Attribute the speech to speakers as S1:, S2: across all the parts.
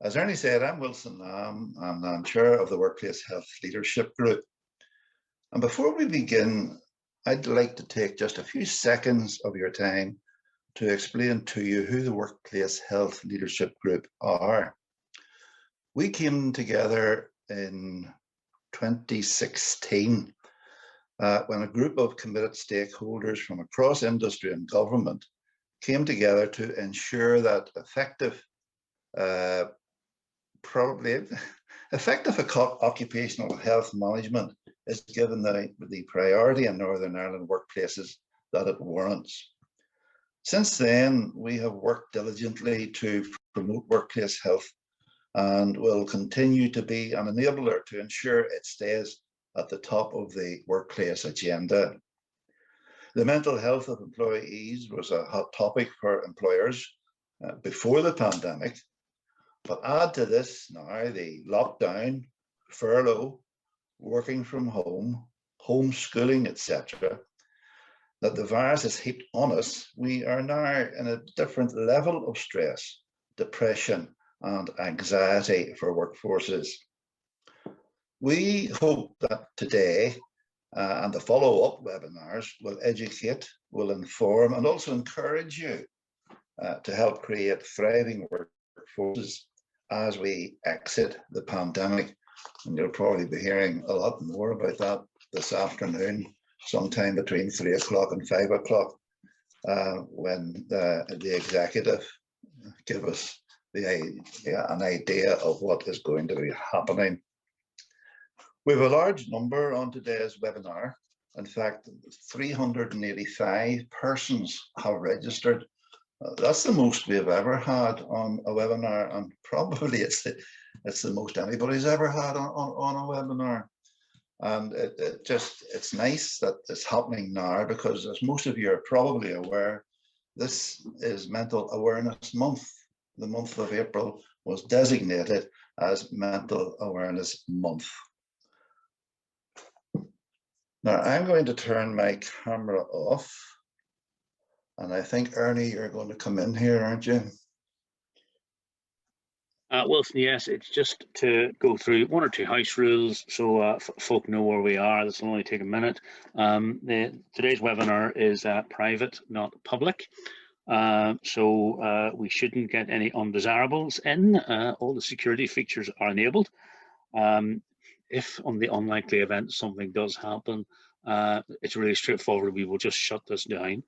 S1: As Ernie said, I'm Wilson Lamb, and I'm chair of the Workplace Health Leadership Group. And before we begin, I'd like to take just a few seconds of your time to explain to you who the Workplace Health Leadership Group are. We came together in 2016 when a group of committed stakeholders from across industry and government came together to ensure that effective occupational health management is given the priority in Northern Ireland workplaces that it warrants. Since then, we have worked diligently to promote workplace health and will continue to be an enabler to ensure it stays at the top of the workplace agenda. The mental health of employees was a hot topic for employers before the pandemic. But add to this now the lockdown, furlough, working from home, homeschooling, etc., that the virus has heaped on us. We are now in a different level of stress, depression, and anxiety for workforces. We hope that today and the follow-up webinars will educate, will inform, and also encourage you to help create thriving workforces as we exit the pandemic. And you'll probably be hearing a lot more about that this afternoon, sometime between 3 o'clock and 5 o'clock, when the executive give us an idea of what is going to be happening. We have a large number on today's webinar. In fact, 385 persons have registered. That's the most we've ever had on a webinar, and probably it's the most anybody's ever had on a webinar. And it's nice that it's happening now, because as most of you are probably aware, this is Mental Awareness Month. The month of April was designated as Mental Awareness Month. Now I'm going to turn my camera off. And I think, Ernie, you're going to come in here, aren't you?
S2: Wilson, yes, it's just to go through one or two house rules so folk know where we are. This will only take a minute. Today's webinar is private, not public. So we shouldn't get any undesirables in. All the security features are enabled. If on the unlikely event something does happen, it's really straightforward. We will just shut this down.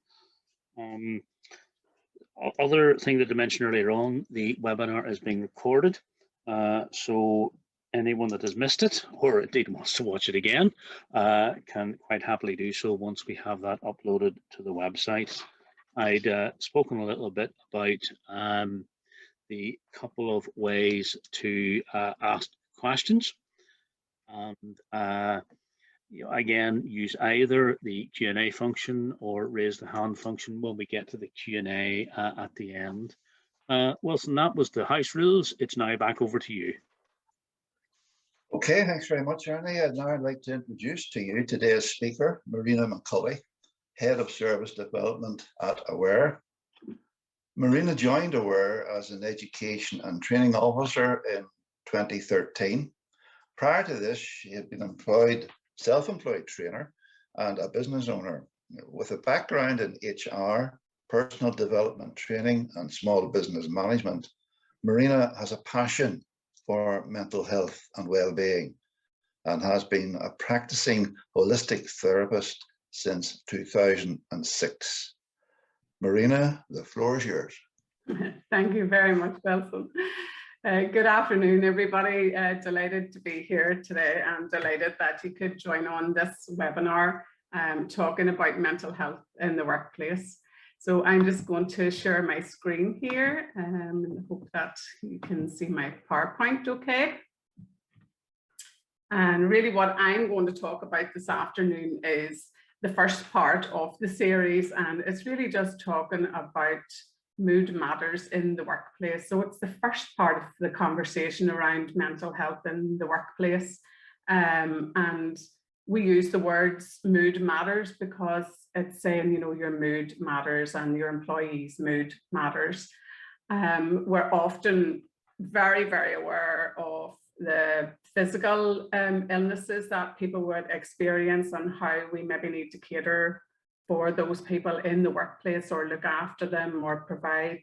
S2: Other thing that I mentioned earlier on, the webinar is being recorded, so anyone that has missed it or indeed wants to watch it again can quite happily do so once we have that uploaded to the website. I'd spoken a little bit about the couple of ways to ask questions, and again, use either the Q&A function or raise the hand function when we get to the Q&A at the end. Wilson, that was the house rules. It's now back over to you.
S1: Okay, thanks very much, Ernie. I'd now like to introduce to you today's speaker, Marina McCulley, Head of Service Development at Aware. Marina joined Aware as an Education and Training Officer in 2013. Prior to this, she had been self-employed trainer and a business owner. With a background in HR, personal development training, and small business management, Marina has a passion for mental health and well-being and has been a practicing holistic therapist since 2006. Marina, the floor is yours.
S3: Thank you very much, Wilson. Good afternoon, everybody. Delighted to be here today, and delighted that you could join on this webinar talking about mental health in the workplace. So I'm just going to share my screen here and hope that you can see my PowerPoint okay. And really what I'm going to talk about this afternoon is the first part of the series, and it's really just talking about mood matters in the workplace. So it's the first part of the conversation around mental health in the workplace. And we use the words mood matters because it's saying, you know, your mood matters and your employees' mood matters. We're often very, very aware of the physical illnesses that people would experience and how we maybe need to cater for those people in the workplace or look after them or provide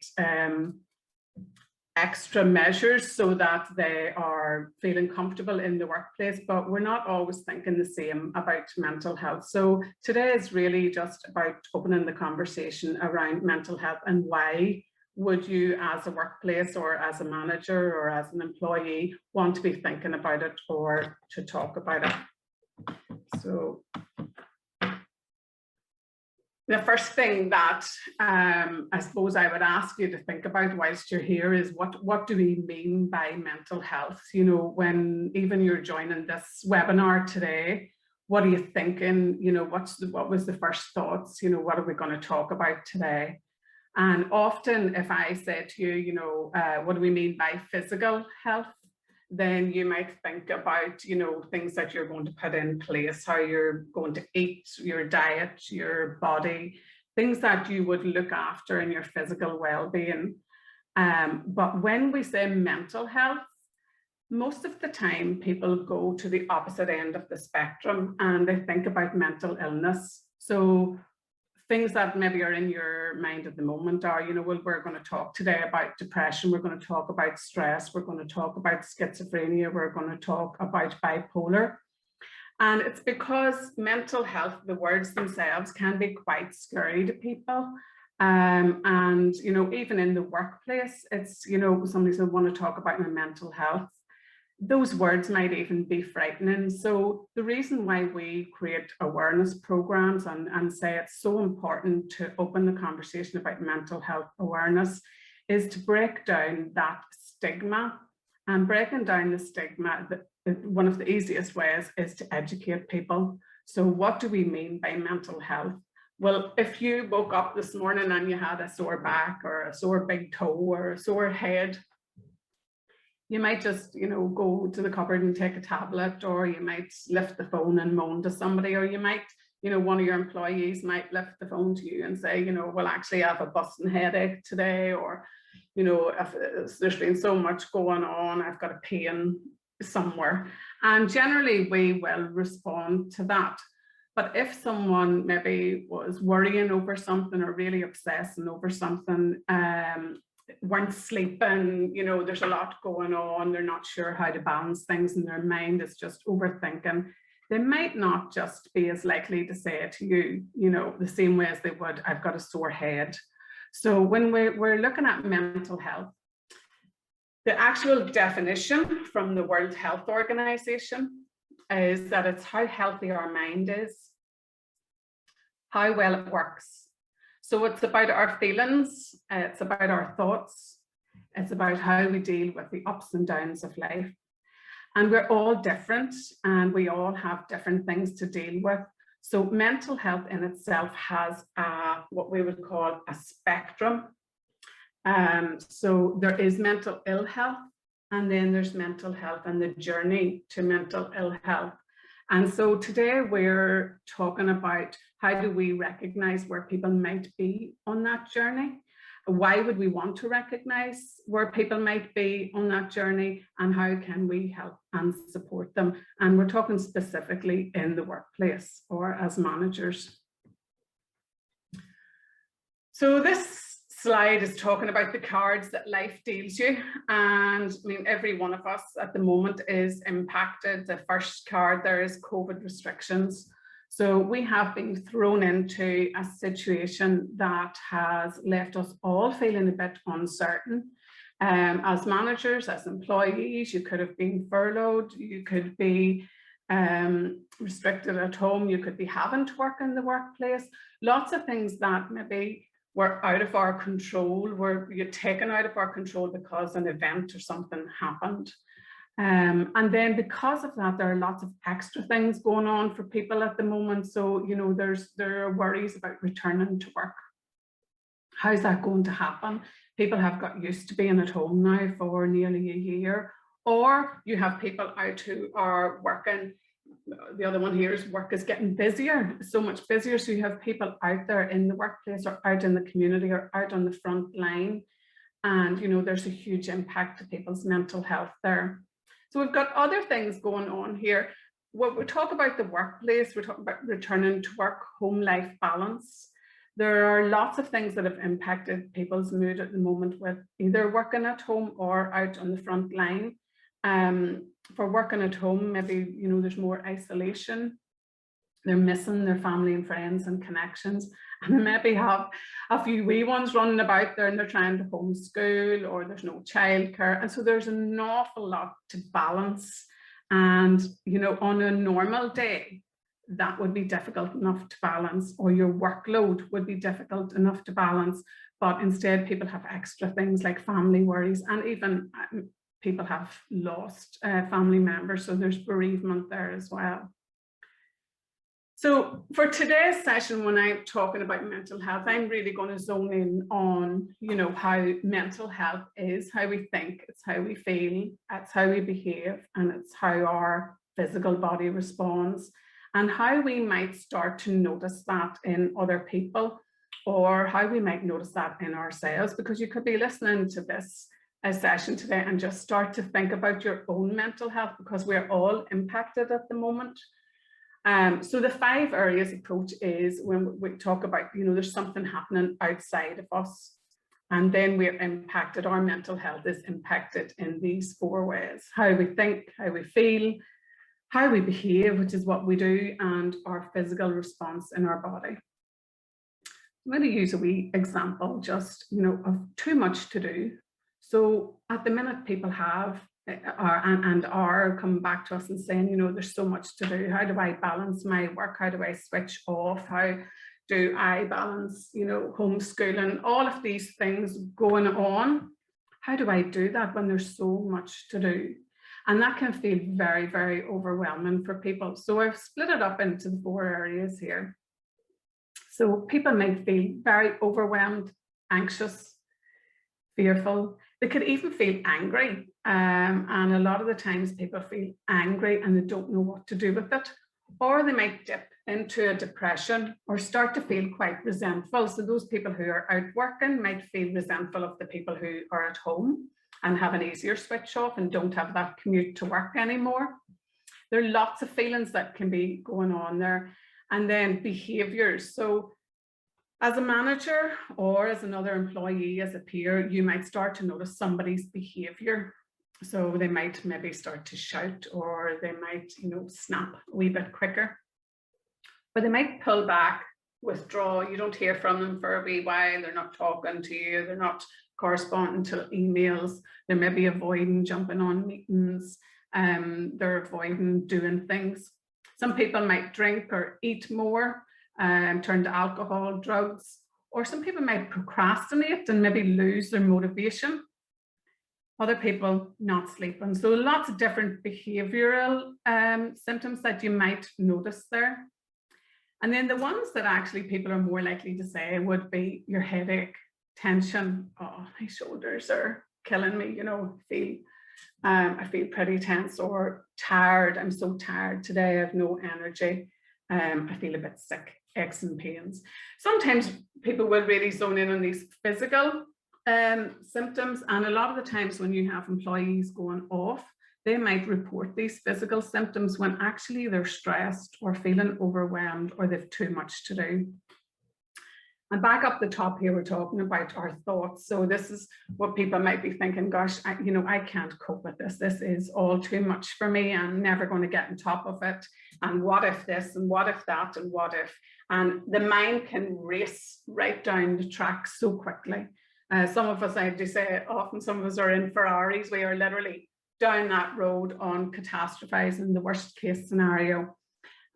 S3: extra measures so that they are feeling comfortable in the workplace, but we're not always thinking the same about mental health. So today is really just about opening the conversation around mental health and why would you as a workplace or as a manager or as an employee want to be thinking about it or to talk about it. So the first thing that I suppose I would ask you to think about whilst you're here is what do we mean by mental health? You know, when even you're joining this webinar today, what are you thinking? You know, what was the first thoughts? You know, what are we going to talk about today? And often if I say to you, you know, what do we mean by physical health? Then you might think about, you know, things that you're going to put in place, how you're going to eat, your diet, your body, things that you would look after in your physical well-being. But when we say mental health, most of the time people go to the opposite end of the spectrum and they think about mental illness. So things that maybe are in your mind at the moment are, you know, well, we're going to talk today about depression, we're going to talk about stress, we're going to talk about schizophrenia, we're going to talk about bipolar. And it's because mental health, the words themselves can be quite scary to people. And, you know, even in the workplace, it's, you know, somebody's going to want to talk about my mental health. Those words might even be frightening. So the reason why we create awareness programs and say it's so important to open the conversation about mental health awareness is to break down that stigma. And breaking down the stigma, one of the easiest ways is to educate people. So what do we mean by mental health? Well, if you woke up this morning and you had a sore back or a sore big toe or a sore head, you might just, you know, go to the cupboard and take a tablet, or you might lift the phone and moan to somebody, or you might, you know, one of your employees might lift the phone to you and say, you know, well, actually I have a busting headache today, or, you know, if there's been so much going on, I've got a pain somewhere. And generally we will respond to that. But if someone maybe was worrying over something or really obsessing over something, weren't sleeping, you know, there's a lot going on, they're not sure how to balance things in their mind, it's just overthinking, they might not just be as likely to say it to you, you know, the same way as they would, I've got a sore head. So when we're looking at mental health, the actual definition from the World Health Organization is that it's how healthy our mind is, how well it works. So it's about our feelings, it's about our thoughts, it's about how we deal with the ups and downs of life. And we're all different and we all have different things to deal with. So mental health in itself has what we would call a spectrum. So there is mental ill health, and then there's mental health and the journey to mental ill health. And so today we're talking about how do we recognize where people might be on that journey? Why would we want to recognize where people might be on that journey, and how can we help and support them? And we're talking specifically in the workplace or as managers. So this slide is talking about the cards that life deals you, and I mean every one of us at the moment is impacted. The first card there is COVID restrictions. So we have been thrown into a situation that has left us all feeling a bit uncertain. As managers, as employees, you could have been furloughed, you could be restricted at home, you could be having to work in the workplace, lots of things that maybe were out of our control, were taken out of our control because an event or something happened. And then because of that, there are lots of extra things going on for people at the moment. So, you know, there are worries about returning to work. How's that going to happen? People have got used to being at home now for nearly a year, or you have people out who are working. The other one here is work is getting busier, so much busier. So you have people out there in the workplace or out in the community or out on the front line. And, you know, there's a huge impact to people's mental health there. So we've got other things going on here. When we talk about the workplace, we're talking about returning to work, home life balance. There are lots of things that have impacted people's mood at the moment with either working at home or out on the front line. For working at home, maybe, you know, there's more isolation. They're missing their family and friends and connections, and they maybe have a few wee ones running about there and they're trying to homeschool, or there's no childcare. And so there's an awful lot to balance. And, you know, on a normal day, that would be difficult enough to balance, or your workload would be difficult enough to balance. But instead, people have extra things like family worries, and even people have lost family members. So there's bereavement there as well. So for today's session, when I'm talking about mental health, I'm really going to zone in on, you know, how mental health is, how we think, it's how we feel, it's how we behave, and it's how our physical body responds, and how we might start to notice that in other people, or how we might notice that in ourselves, because you could be listening to this session today and just start to think about your own mental health, because we're all impacted at the moment. So the 5 areas approach is when we talk about, you know, there's something happening outside of us, and then we're impacted, our mental health is impacted in these 4 ways: how we think, how we feel, how we behave, which is what we do, and our physical response in our body. I'm going to use a wee example, just, you know, of too much to do. So at the minute, people have are coming back to us and saying, you know, there's so much to do. How do I balance my work? How do I switch off? How do I balance, you know, homeschooling? All of these things going on. How do I do that when there's so much to do? And that can feel very, very overwhelming for people. So I've split it up into the 4 areas here. So people might feel very overwhelmed, anxious, fearful. They could even feel angry. And a lot of the times people feel angry and they don't know what to do with it. Or they might dip into a depression or start to feel quite resentful. So those people who are out working might feel resentful of the people who are at home and have an easier switch off and don't have that commute to work anymore. There are lots of feelings that can be going on there. And then behaviors. So as a manager or as another employee, as a peer, you might start to notice somebody's behavior. So they might maybe start to shout, or they might, you know, snap a wee bit quicker. But they might pull back, withdraw. You don't hear from them for a wee while. They're not talking to you. They're not corresponding to emails. They're maybe avoiding jumping on meetings. They're avoiding doing things. Some people might drink or eat more, turn to alcohol, drugs, or some people might procrastinate and maybe lose their motivation. Other people not sleeping. So lots of different behavioral symptoms that you might notice there. And then the ones that actually people are more likely to say would be your headache, tension. Oh, my shoulders are killing me, you know, I feel pretty tense, or tired. I'm so tired today, I have no energy. I feel a bit sick, aches and pains. Sometimes people will really zone in on these physical symptoms, and a lot of the times when you have employees going off, they might report these physical symptoms when actually they're stressed or feeling overwhelmed, or they've too much to do. And back up the top here, we're talking about our thoughts. So this is what people might be thinking, gosh, I can't cope with this. This is all too much for me. I'm never going to get on top of it. And what if this, and what if that, and what if? And the mind can race right down the track so quickly. Some of us, I do say often, some of us are in Ferraris. We are literally down that road on catastrophizing the worst case scenario.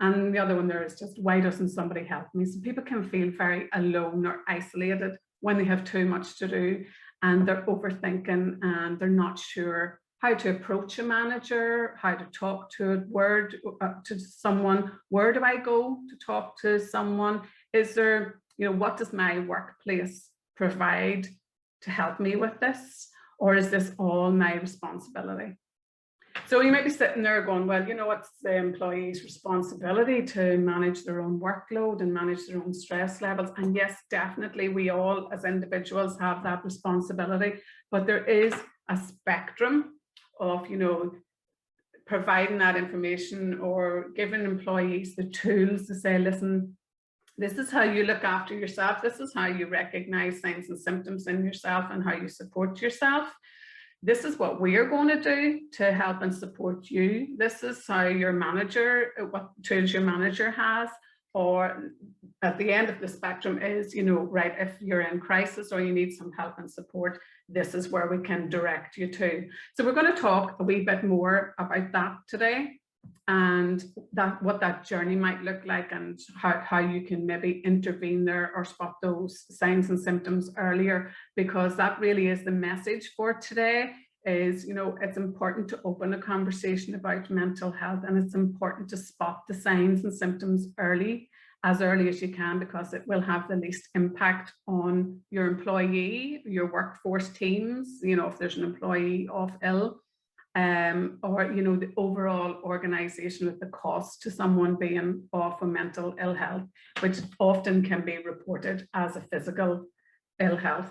S3: And the other one there is just, why doesn't somebody help me? So people can feel very alone or isolated when they have too much to do, and they're overthinking, and they're not sure how to approach a manager, how to talk to someone. Where do I go to talk to someone? Is there, what does my workplace provide to help me with this? Or is this all my responsibility? So you might be sitting there going, well, you know, it's the employee's responsibility to manage their own workload and manage their own stress levels. And yes, definitely we all as individuals have that responsibility, but there is a spectrum of, you know, providing that information or giving employees the tools to say, listen, this is how you look after yourself. This is how you recognize signs and symptoms in yourself and how you support yourself. This is what we're going to do to help and support you. This is how your manager, what tools your manager has, or at the end of the spectrum is, you know, right, if you're in crisis or you need some help and support, this is where we can direct you to. So we're going to talk a wee bit more about that today, and that what that journey might look like, and how you can maybe intervene there or spot those signs and symptoms earlier, because that really is the message for today. Is, you know, it's important to open a conversation about mental health, and it's important to spot the signs and symptoms early as you can, because it will have the least impact on your employee, your workforce teams, you know, if there's an employee off ill, or, you know, the overall organization with the cost to someone being off of mental ill health, which often can be reported as a physical ill health.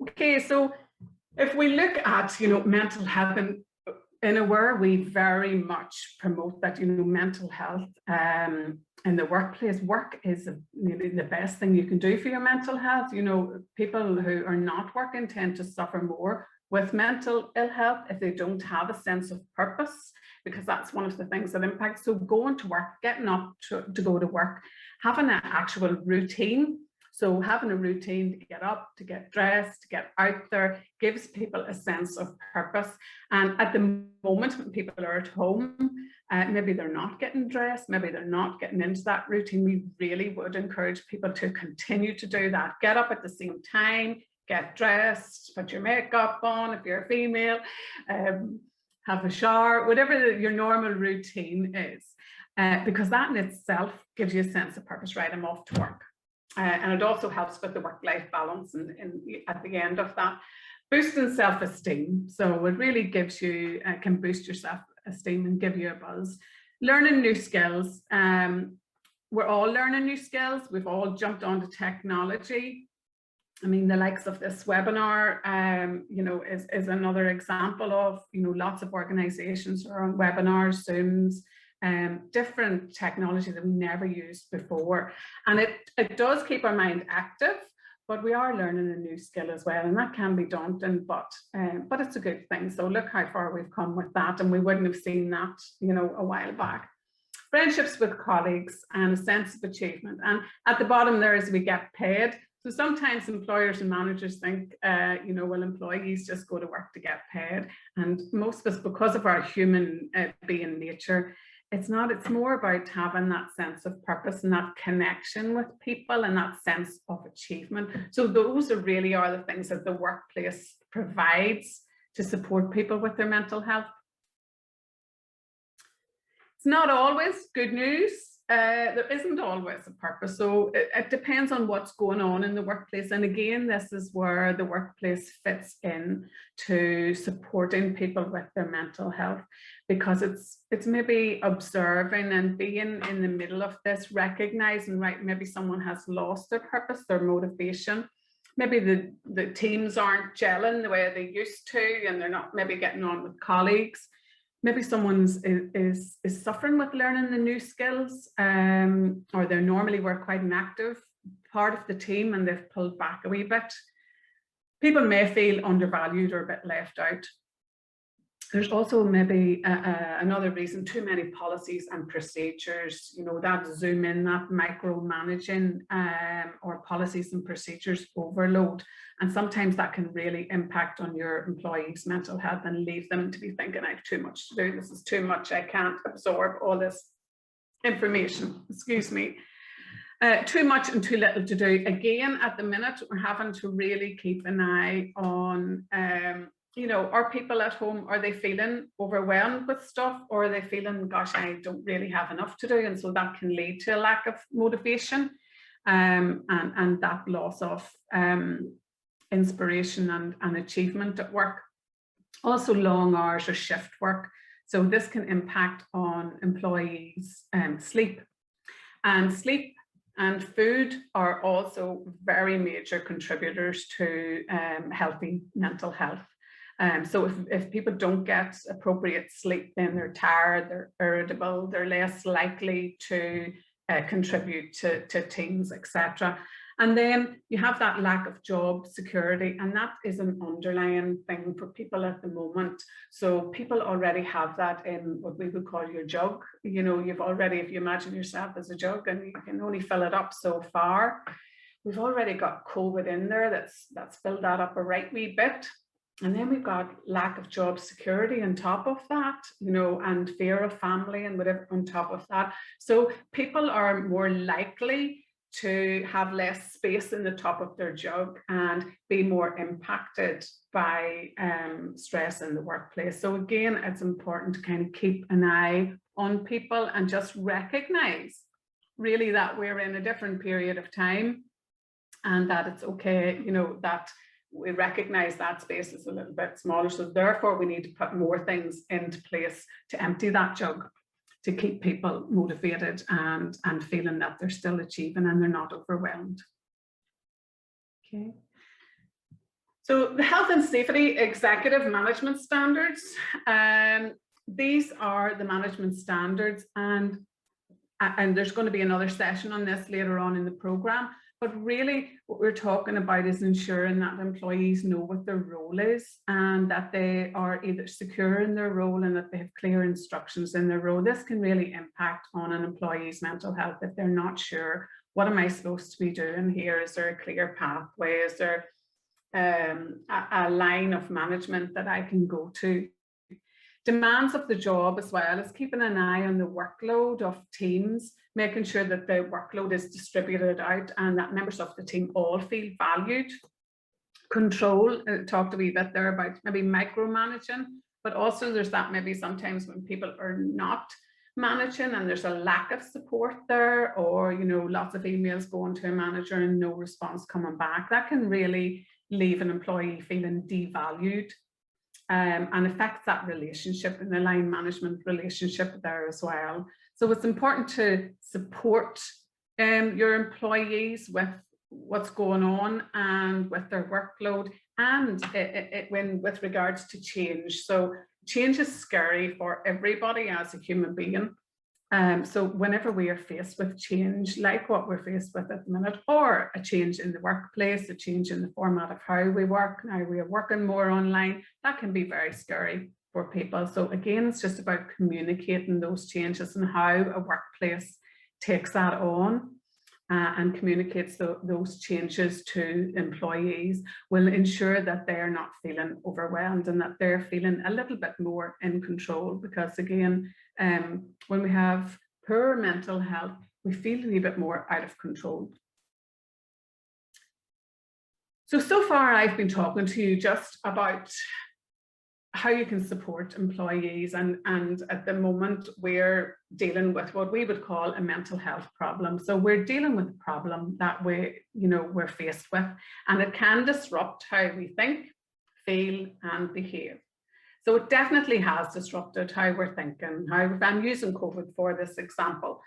S3: Okay, so if we look at, you know, mental health, and in Aware, we very much promote that, you know, mental health in the workplace. Work is maybe the best thing you can do for your mental health. You know, people who are not working tend to suffer more with mental ill health if they don't have a sense of purpose, because that's one of the things that impacts. So going to work, getting up to go to work, having an actual routine. So having a routine to get up, to get dressed, to get out there, gives people a sense of purpose. And at the moment when people are at home, maybe they're not getting dressed, maybe they're not getting into that routine, we really would encourage people to continue to do that. Get up at the same time, get dressed, put your makeup on if you're a female, have a shower, whatever your normal routine is, because that in itself gives you a sense of purpose. Right, I'm off to work. And it also helps with the work-life balance and at the end of that. Boosting self-esteem. So it really gives you, can boost your self-esteem and give you a buzz. Learning new skills. We're all learning new skills. We've all jumped onto technology. I mean, the likes of this webinar, you know, is another example of, you know, lots of organizations are on webinars, Zooms, different technology that we never used before. And it does keep our mind active, but we are learning a new skill as well. And that can be daunting, but it's a good thing. So look how far we've come with that. And we wouldn't have seen that, you know, a while back. Friendships with colleagues and a sense of achievement. And at the bottom there is we get paid. So sometimes employers and managers think, you know, well, employees just go to work to get paid. And most of us, because of our human being nature, it's not, it's more about having that sense of purpose and that connection with people and that sense of achievement. So those really are the things that the workplace provides to support people with their mental health. It's not always good news. There isn't always a purpose. So it depends on what's going on in the workplace. And again, this is where the workplace fits in to supporting people with their mental health, because it's maybe observing and being in the middle of this, recognizing, right, maybe someone has lost their purpose, their motivation. Maybe the teams aren't gelling the way they used to, and they're not maybe getting on with colleagues. Maybe someone is suffering with learning the new skills, or they normally were quite an active part of the team and they've pulled back a wee bit. People may feel undervalued or a bit left out. There's also maybe another reason, too many policies and procedures, you know, that zoom in, that micromanaging, or policies and procedures overload. And sometimes that can really impact on your employees' mental health and leave them to be thinking, I have too much to do, this is too much, I can't absorb all this information, excuse me. Too much and too little to do. Again, at the minute, we're having to really keep an eye on, you know, are people at home, are they feeling overwhelmed with stuff, or are they feeling, gosh, I don't really have enough to do? And so that can lead to a lack of motivation, and that loss of inspiration and achievement at work. Also long hours or shift work. So this can impact on employees' sleep. And sleep and food are also very major contributors to healthy mental health. So if people don't get appropriate sleep, then they're tired, they're irritable, they're less likely to contribute to teams, etc. And then you have that lack of job security, and that is an underlying thing for people at the moment. So people already have that in what we would call your jug. You know, you've already, if you imagine yourself as a jug and you can only fill it up so far, we've already got COVID in there that's filled that up a right wee bit. And then we've got lack of job security on top of that, you know, and fear of family and whatever on top of that. So people are more likely to have less space in the top of their jug and be more impacted by stress in the workplace. So again, it's important to kind of keep an eye on people and just recognize really that we're in a different period of time and that it's okay, you know, that we recognize that space is a little bit smaller. So therefore we need to put more things into place to empty that jug, to keep people motivated and feeling that they're still achieving and they're not overwhelmed. Okay. So the health and safety executive management standards, these are the management standards, and there's going to be another session on this later on in the program. But really what we're talking about is ensuring that employees know what their role is and that they are either secure in their role and that they have clear instructions in their role. This can really impact on an employee's mental health if they're not sure, what am I supposed to be doing here? Is there a clear pathway? Is there a line of management that I can go to? Demands of the job as well is keeping an eye on the workload of teams, making sure that the workload is distributed out and that members of the team all feel valued. Control, talked a wee bit there about maybe micromanaging, but also there's that maybe sometimes when people are not managing and there's a lack of support there, or, you know, lots of emails going to a manager and no response coming back, that can really leave an employee feeling devalued. And affects that relationship and the line management relationship there as well. So it's important to support your employees with what's going on and with their workload and when with regards to change. So change is scary for everybody as a human being. So whenever we are faced with change, like what we're faced with at the minute, or a change in the workplace, a change in the format of how we work, now we are working more online, that can be very scary for people. So again, it's just about communicating those changes and how a workplace takes that on and communicates those changes to employees will ensure that they're not feeling overwhelmed and that they're feeling a little bit more in control. Because again, when we have poor mental health, we feel a little bit more out of control. So far I've been talking to you just about how you can support employees, and at the moment we're dealing with what we would call a mental health problem. So we're dealing with a problem that we're faced with, and it can disrupt how we think, feel and behave. So it definitely has disrupted how we're thinking, how I'm using COVID for this example.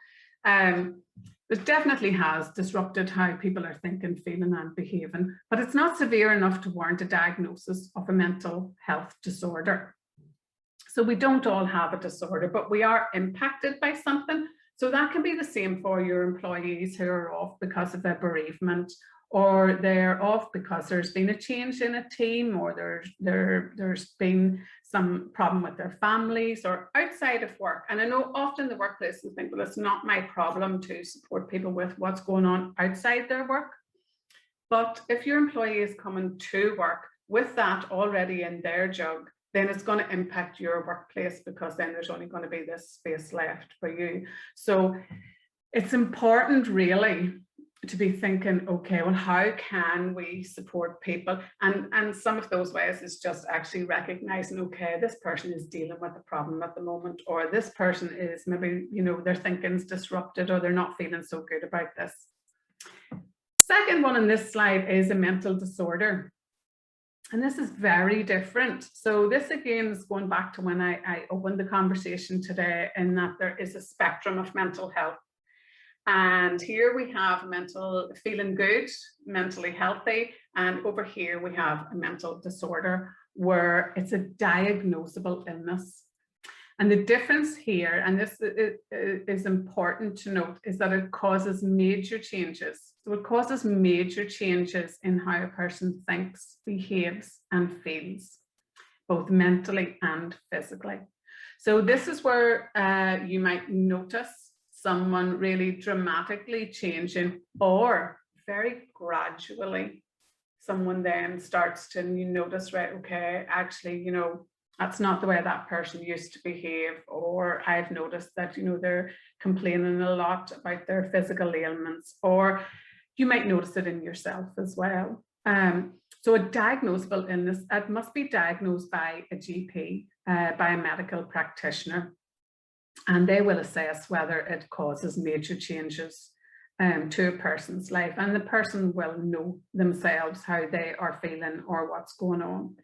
S3: It definitely has disrupted how people are thinking, feeling and behaving, but it's not severe enough to warrant a diagnosis of a mental health disorder. So we don't all have a disorder, but we are impacted by something. So that can be the same for your employees who are off because of a bereavement, or they're off because there's been a change in a team, or there's been some problem with their families or outside of work. And I know often the workplace will think, well, it's not my problem to support people with what's going on outside their work. But if your employee is coming to work with that already in their jug, then it's going to impact your workplace, because then there's only going to be this space left for you. So it's important really to be thinking, okay, well, how can we support people? And some of those ways is just actually recognizing, okay, this person is dealing with a problem at the moment, or this person is maybe, their thinking's disrupted, or they're not feeling so good about this. Second one on this slide is a mental disorder. And this is very different. So this again is going back to when I opened the conversation today, in that there is a spectrum of mental health. And here we have mental feeling good, mentally healthy, and over here we have a mental disorder where it's a diagnosable illness. And the difference here, and this is important to note, is that it causes major changes. So it causes major changes in how a person thinks, behaves, and feels, both mentally and physically. So this is where you might notice someone really dramatically changing, or very gradually someone then starts to, you notice, right, okay, actually, you know, that's not the way that person used to behave, or I've noticed that, you know, they're complaining a lot about their physical ailments, or you might notice it in yourself as well. So a diagnosable illness, it must be diagnosed by a GP, by a medical practitioner, and they will assess whether it causes major changes to a person's life, and the person will know themselves how they are feeling or what's going on.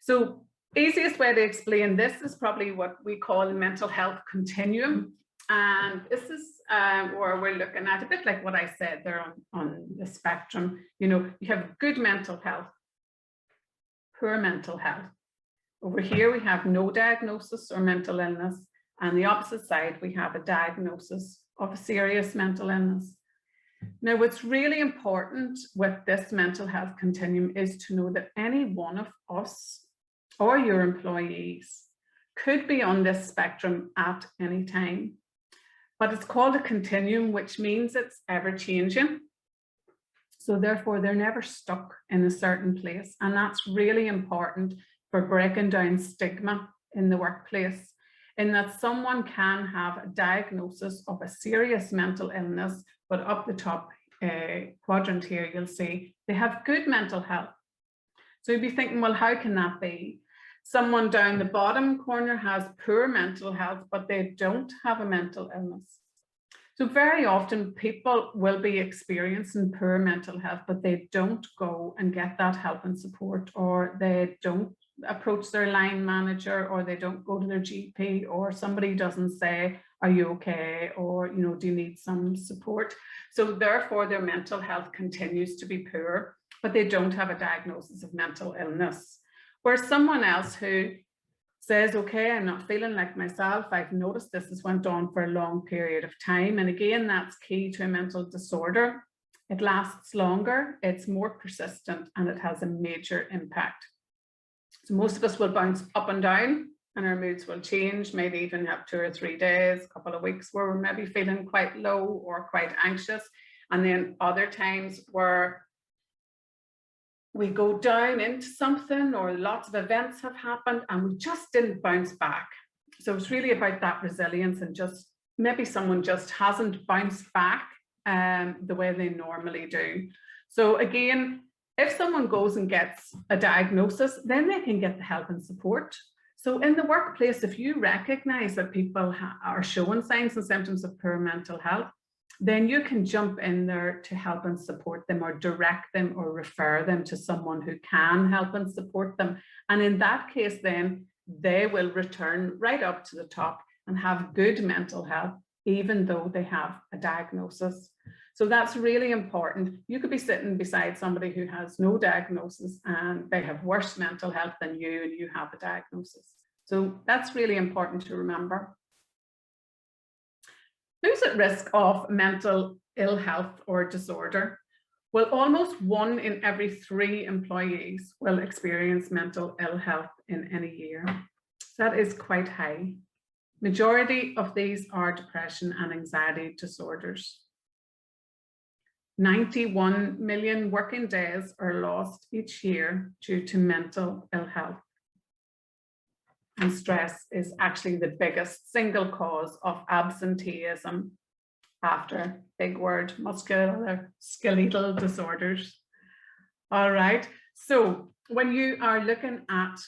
S3: So easiest way to explain this is probably what we call the mental health continuum. And this is where we're looking at, a bit like what I said there on the spectrum. You know, you have good mental health, poor mental health. Over here, we have no diagnosis or mental illness. And the opposite side, we have a diagnosis of a serious mental illness. Now, what's really important with this mental health continuum is to know that any one of us or your employees could be on this spectrum at any time. But it's called a continuum, which means it's ever changing. So therefore, they're never stuck in a certain place. And that's really important for breaking down stigma in the workplace, in that someone can have a diagnosis of a serious mental illness, but up the top quadrant here, you'll see they have good mental health. So you'd be thinking, well, how can that be? Someone down the bottom corner has poor mental health, but they don't have a mental illness. So very often people will be experiencing poor mental health, but they don't go and get that help and support, or they don't approach their line manager, or they don't go to their GP, or somebody doesn't say, are you okay? Or, you know, do you need some support? So therefore their mental health continues to be poor, but they don't have a diagnosis of mental illness. Whereas someone else who says, okay, I'm not feeling like myself, I've noticed this has went on for a long period of time. And again, that's key to a mental disorder. It lasts longer, it's more persistent, and it has a major impact. So most of us will bounce up and down, and our moods will change, maybe even have 2 or 3 days, a couple of weeks where we're maybe feeling quite low or quite anxious. And then other times where we go down into something, or lots of events have happened and we just didn't bounce back. So it's really about that resilience, and just maybe someone just hasn't bounced back the way they normally do. So again, if someone goes and gets a diagnosis, then they can get the help and support. So in the workplace, if you recognize that people are showing signs and symptoms of poor mental health, then you can jump in there to help and support them, or direct them or refer them to someone who can help and support them. And in that case, then they will return right up to the top and have good mental health, even though they have a diagnosis. So that's really important. You could be sitting beside somebody who has no diagnosis and they have worse mental health than you, and you have a diagnosis. So that's really important to remember. Who's at risk of mental ill health or disorder? Well, almost 1 in every 3 employees will experience mental ill health in any year. That is quite high. Majority of these are depression and anxiety disorders. 91 million working days are lost each year due to mental ill health. And stress is actually the biggest single cause of absenteeism, after, big word, musculoskeletal disorders. All right, so when you are looking at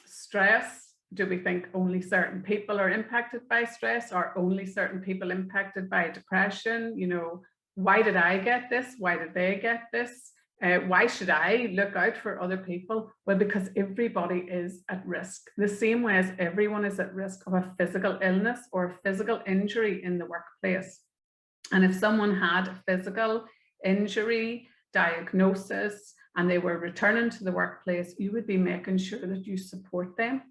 S3: stress, do we think only certain people are impacted by stress, or only certain people impacted by depression? You know, why did I get this? Why did they get this? Why should I look out for other people? Well, because everybody is at risk, the same way as everyone is at risk of a physical illness or a physical injury in the workplace. And if someone had a physical injury diagnosis and they were returning to the workplace, you would be making sure that you support them.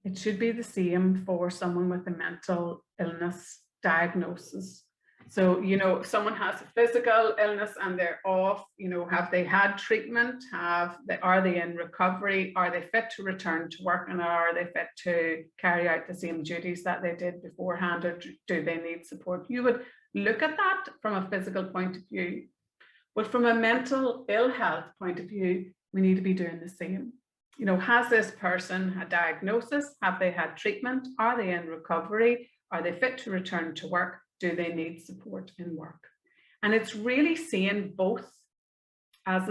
S3: It should be the same for someone with a mental illness diagnosis. So, you know, if someone has a physical illness and they're off, you know, have they had treatment? Are they in recovery? Are they fit to return to work? And are they fit to carry out the same duties that they did beforehand? Or do they need support? You would look at that from a physical point of view. But from a mental ill health point of view, we need to be doing the same. You know, has this person a diagnosis? Have they had treatment? Are they in recovery? Are they fit to return to work? Do they need support in work? And it's really seeing both as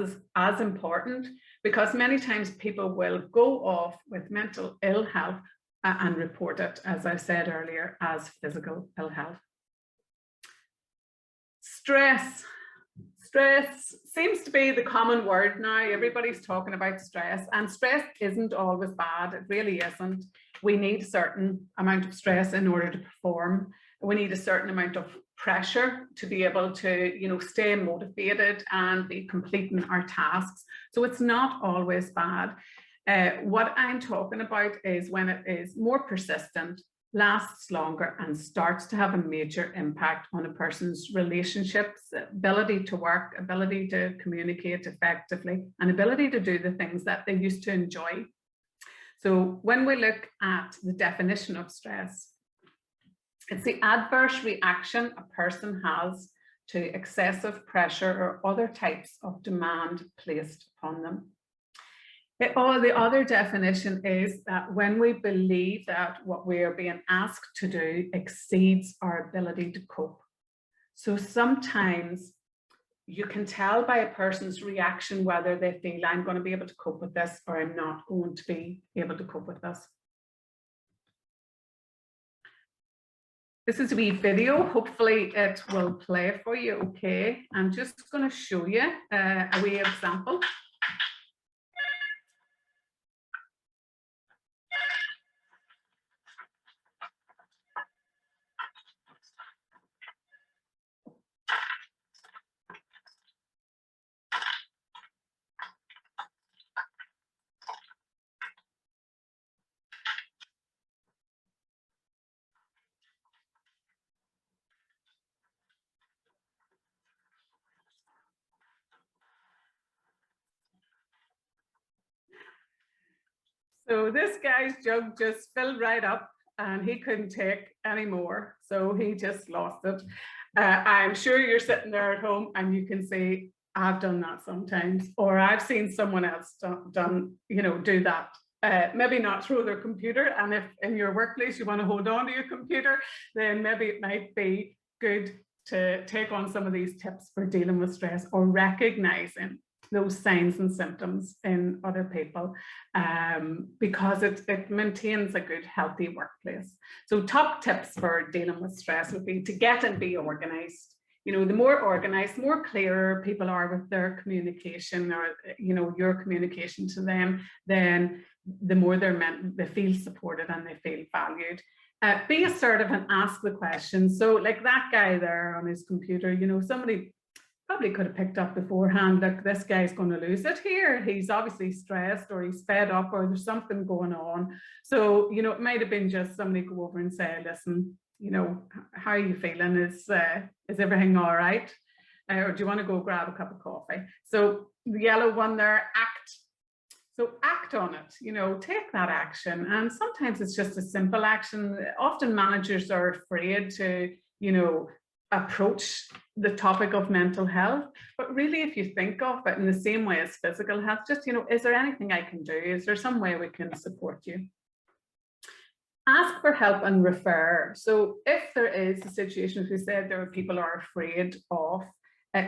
S3: important, because many times people will go off with mental ill health and report it, as I said earlier, as physical ill health. Stress. Stress seems to be the common word now. Everybody's talking about stress, and stress isn't always bad. It really isn't. We need a certain amount of stress in order to perform. We need a certain amount of pressure to be able to, you know, stay motivated and be completing our tasks. So it's not always bad. What I'm talking about is when it is more persistent, lasts longer, and starts to have a major impact on a person's relationships, ability to work, ability to communicate effectively, and ability to do the things that they used to enjoy. So when we look at the definition of stress, it's the adverse reaction a person has to excessive pressure or other types of demand placed upon them. The other definition is that when we believe that what we are being asked to do exceeds our ability to cope. So sometimes you can tell by a person's reaction whether they feel I'm going to be able to cope with this or I'm not going to be able to cope with this. This is a wee video. Hopefully it will play for you. Okay, I'm just going to show you a wee example. So this guy's jug just filled right up and he couldn't take any more. So he just lost it. I'm sure you're sitting there at home and you can say, I've done that sometimes, or I've seen someone else do that. Maybe not through their computer. And if in your workplace you want to hold on to your computer, then maybe it might be good to take on some of these tips for dealing with stress or recognizing those signs and symptoms in other people, because it maintains a good, healthy workplace. So top tips for dealing with stress would be to get and be organized. You know, the more organized, more clearer people are with their communication, or, you know, your communication to them, then the more they feel supported and they feel valued. Be assertive and ask the questions. So like that guy there on his computer, you know, somebody probably could have picked up beforehand, look, this guy's going to lose it here. He's obviously stressed, or he's fed up, or there's something going on. So, you know, it might have been just somebody go over and say, listen, you know, how are you feeling? Is everything all right? Or do you want to go grab a cup of coffee? So the yellow one there, act. So act on it, you know, take that action. And sometimes it's just a simple action. Often managers are afraid to, you know, approach the topic of mental health, but really if you think of it in the same way as physical health, just, you know, is there anything I can do? Is there some way we can support you? Ask for help and refer. So if there is a situation, as we said, there are people who are afraid of,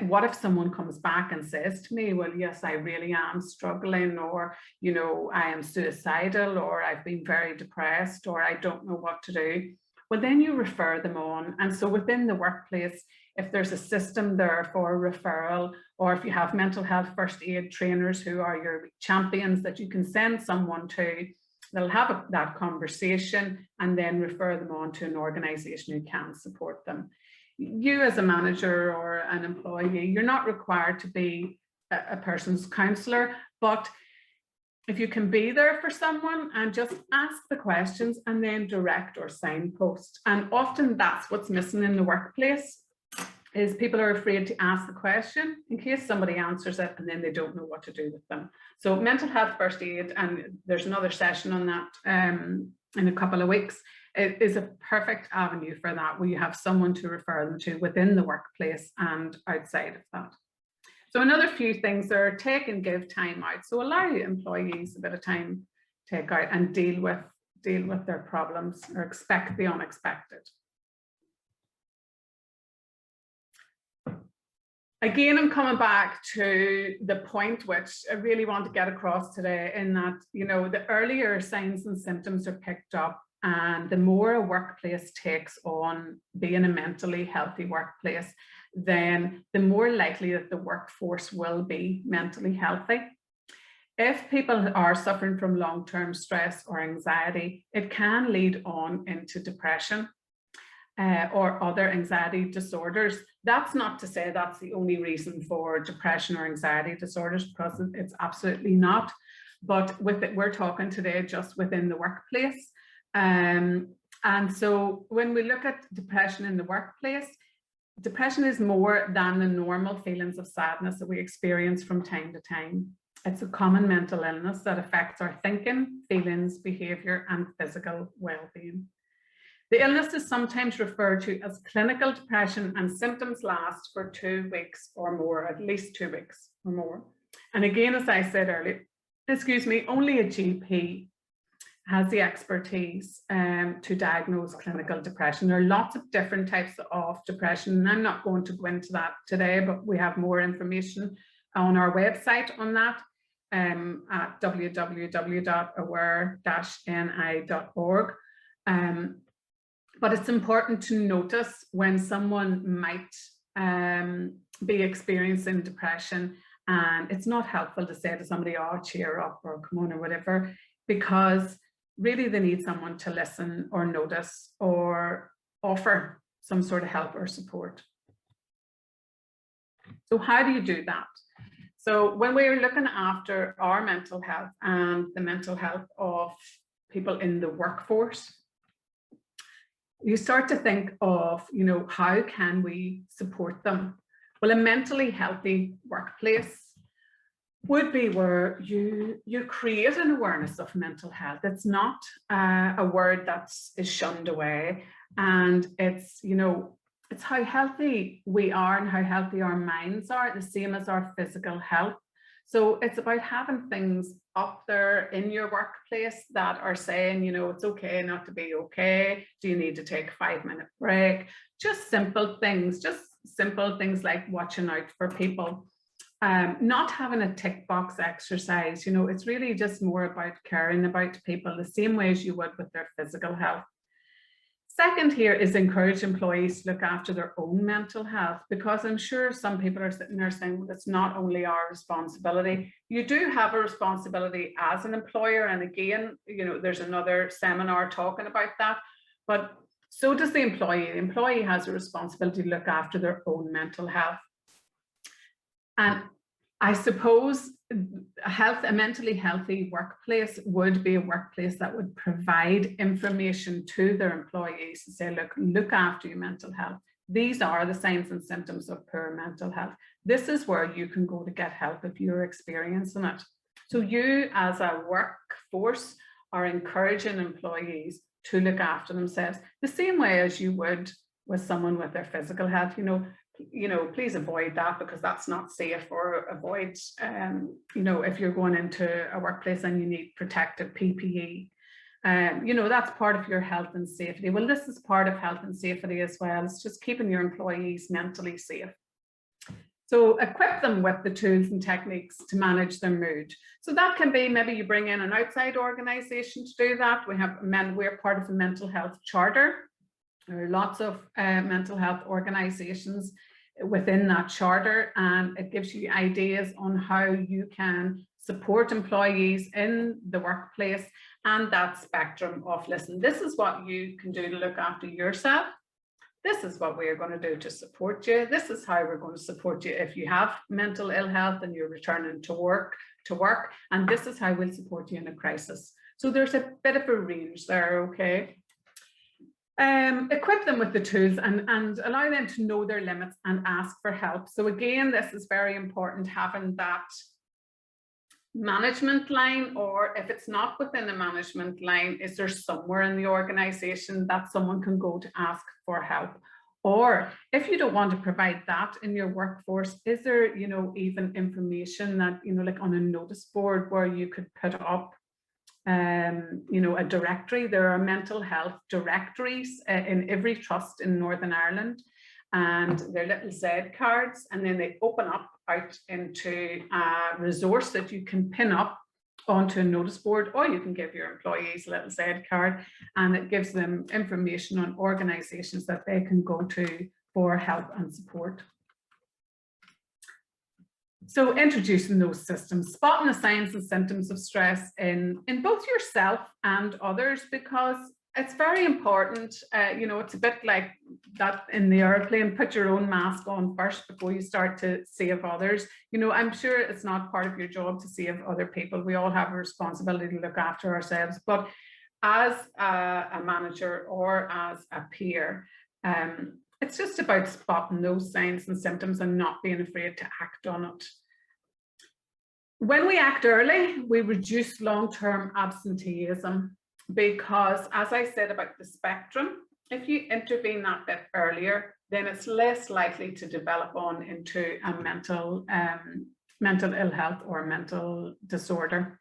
S3: what if someone comes back and says to me, well, yes, I really am struggling, or, you know, I am suicidal, or I've been very depressed, or I don't know what to do. Well, then you refer them on. And so within the workplace, if there's a system there for referral, or if you have mental health first aid trainers who are your champions that you can send someone to, they'll have that conversation and then refer them on to an organisation who can support them. You as a manager or an employee, you're not required to be a person's counsellor, but if you can be there for someone and just ask the questions and then direct or signpost. And often that's what's missing in the workplace, is people are afraid to ask the question in case somebody answers it and then they don't know what to do with them. So mental health first aid, and there's another session on that in a couple of weeks, it is a perfect avenue for that, where you have someone to refer them to within the workplace and outside of that. So another few things are take and give time out. So allow employees a bit of time, take out and deal with their problems, or expect the unexpected. Again, I'm coming back to the point which I really want to get across today, in that, you know, the earlier signs and symptoms are picked up, and the more a workplace takes on being a mentally healthy workplace, then the more likely that the workforce will be mentally healthy. If people are suffering from long-term stress or anxiety, it can lead on into depression or other anxiety disorders. That's not to say that's the only reason for depression or anxiety disorders, because it's absolutely not. But with it, we're talking today just within the workplace. And so when we look at depression in the workplace, depression is more than the normal feelings of sadness that we experience from time to time. It's a common mental illness that affects our thinking, feelings, behaviour and physical well-being. The illness is sometimes referred to as clinical depression, and symptoms last for 2 weeks or more, at least 2 weeks or more. And again, as I said earlier, only a GP has the expertise to diagnose clinical depression. There are lots of different types of depression, and I'm not going to go into that today, but we have more information on our website on that at www.aware-ni.org. But it's important to notice when someone might be experiencing depression, and it's not helpful to say to somebody, oh, cheer up or come on or whatever, because really they need someone to listen or notice or offer some sort of help or support. So how do you do that? So when we're looking after our mental health and the mental health of people in the workforce, you start to think of, you know, how can we support them? Well, a mentally healthy workplace would be where you create an awareness of mental health. It's not a word that is shunned away, and it's, you know, it's how healthy we are and how healthy our minds are, the same as our physical health. So it's about having things up there in your workplace that are saying, you know, it's okay not to be okay. Do you need to take a 5-minute break? Just simple things like watching out for people. Not having a tick box exercise, you know, it's really just more about caring about people the same way as you would with their physical health. Second here is encourage employees to look after their own mental health, because I'm sure some people are sitting there saying, well, it's not only our responsibility. You do have a responsibility as an employer, and again, you know, there's another seminar talking about that, but so does the employee. The employee has a responsibility to look after their own mental health. And I suppose a mentally healthy workplace would be a workplace that would provide information to their employees to say, look after your mental health. These are the signs and symptoms of poor mental health. This is where you can go to get help if you're experiencing it. So you as a workforce are encouraging employees to look after themselves the same way as you would with someone with their physical health. You know, please avoid that, because that's not safe, or avoid, you know, if you're going into a workplace and you need protective PPE, you know, that's part of your health and safety. Well, this is part of health and safety as well. It's just keeping your employees mentally safe. So equip them with the tools and techniques to manage their mood. So that can be, maybe you bring in an outside organization to do that. We're part of a mental health charter. There are lots of mental health organizations within that charter, and it gives you ideas on how you can support employees in the workplace and that spectrum of, listen, this is what you can do to look after yourself. This is what we are going to do to support you. This is how we're going to support you if you have mental ill health and you're returning to work. And this is how we'll support you in a crisis. So there's a bit of a range there, okay? Equip them with the tools and allow them to know their limits and ask for help. So again, this is very important, having that management line, or if it's not within a management line, is there somewhere in the organization that someone can go to ask for help? Or if you don't want to provide that in your workforce, is there, you know, even information that, you know, like on a notice board where you could put up you know, a directory? There are mental health directories in every trust in Northern Ireland, and they're little Z cards, and then they open up out into a resource that you can pin up onto a notice board, or you can give your employees a little Z card, and it gives them information on organizations that they can go to for help and support. So introducing those systems, spotting the signs and symptoms of stress in both yourself and others, because it's very important. You know, it's a bit like that in the airplane, put your own mask on first before you start to save others. You know, I'm sure it's not part of your job to save other people. We all have a responsibility to look after ourselves, but as a manager or as a peer, it's just about spotting those signs and symptoms and not being afraid to act on it. When we act early, we reduce long-term absenteeism, because as I said about the spectrum, if you intervene that bit earlier, then it's less likely to develop on into a mental ill health or mental disorder.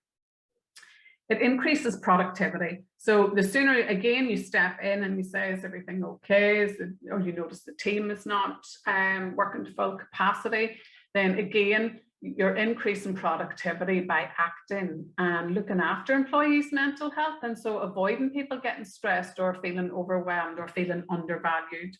S3: It increases productivity. So the sooner, again, you step in and you say, is everything okay? Or you notice the team is not working to full capacity, then again, you're increasing productivity by acting and looking after employees' mental health. And so avoiding people getting stressed or feeling overwhelmed or feeling undervalued.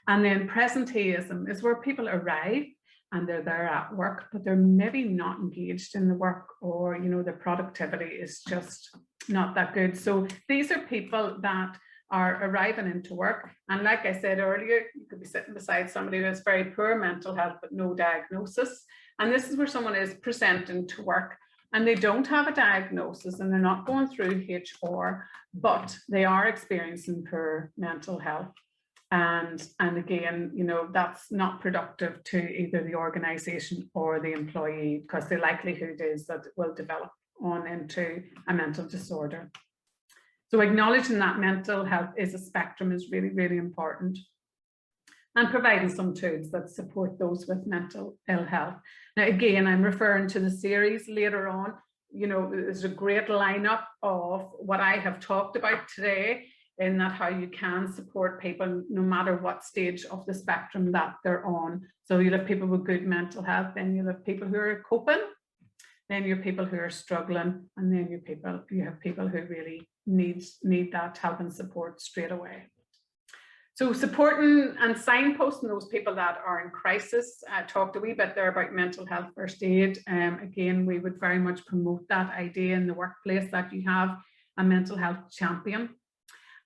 S3: And then presenteeism is where people arrive and they're there at work, but they're maybe not engaged in the work, or, you know, their productivity is just not that good. So these are people that are arriving into work. And like I said earlier, you could be sitting beside somebody who has very poor mental health, but no diagnosis. And this is where someone is presenting to work and they don't have a diagnosis and they're not going through HR, but they are experiencing poor mental health. And again, you know, that's not productive to either the organization or the employee, because the likelihood is that it will develop on into a mental disorder. So acknowledging that mental health is a spectrum is really, really important, and providing some tools that support those with mental ill health. Now, again, I'm referring to the series later on. You know, there's a great lineup of what I have talked about today, in that how you can support people no matter what stage of the spectrum that they're on. So you'll have people with good mental health, then you'll have people who are coping, then you have people who are struggling, and then you have people who really need that help and support straight away. So supporting and signposting those people that are in crisis. I talked a wee bit there about mental health first aid. Again, we would very much promote that idea in the workplace, that you have a mental health champion.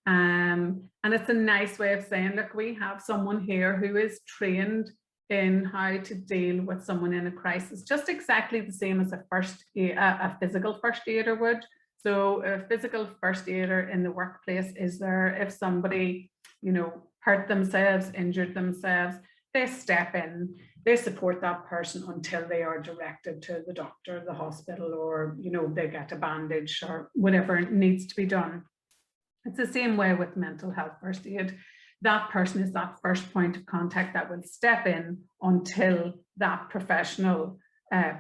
S3: And it's a nice way of saying, look, we have someone here who is trained in how to deal with someone in a crisis, just exactly the same as a physical first aider would. So a physical first aider in the workplace is there if somebody, you know, hurt themselves, injured themselves, they step in, they support that person until they are directed to the doctor, the hospital, or, you know, they get a bandage or whatever needs to be done. It's the same way with mental health first aid. That person is that first point of contact that will step in until that professional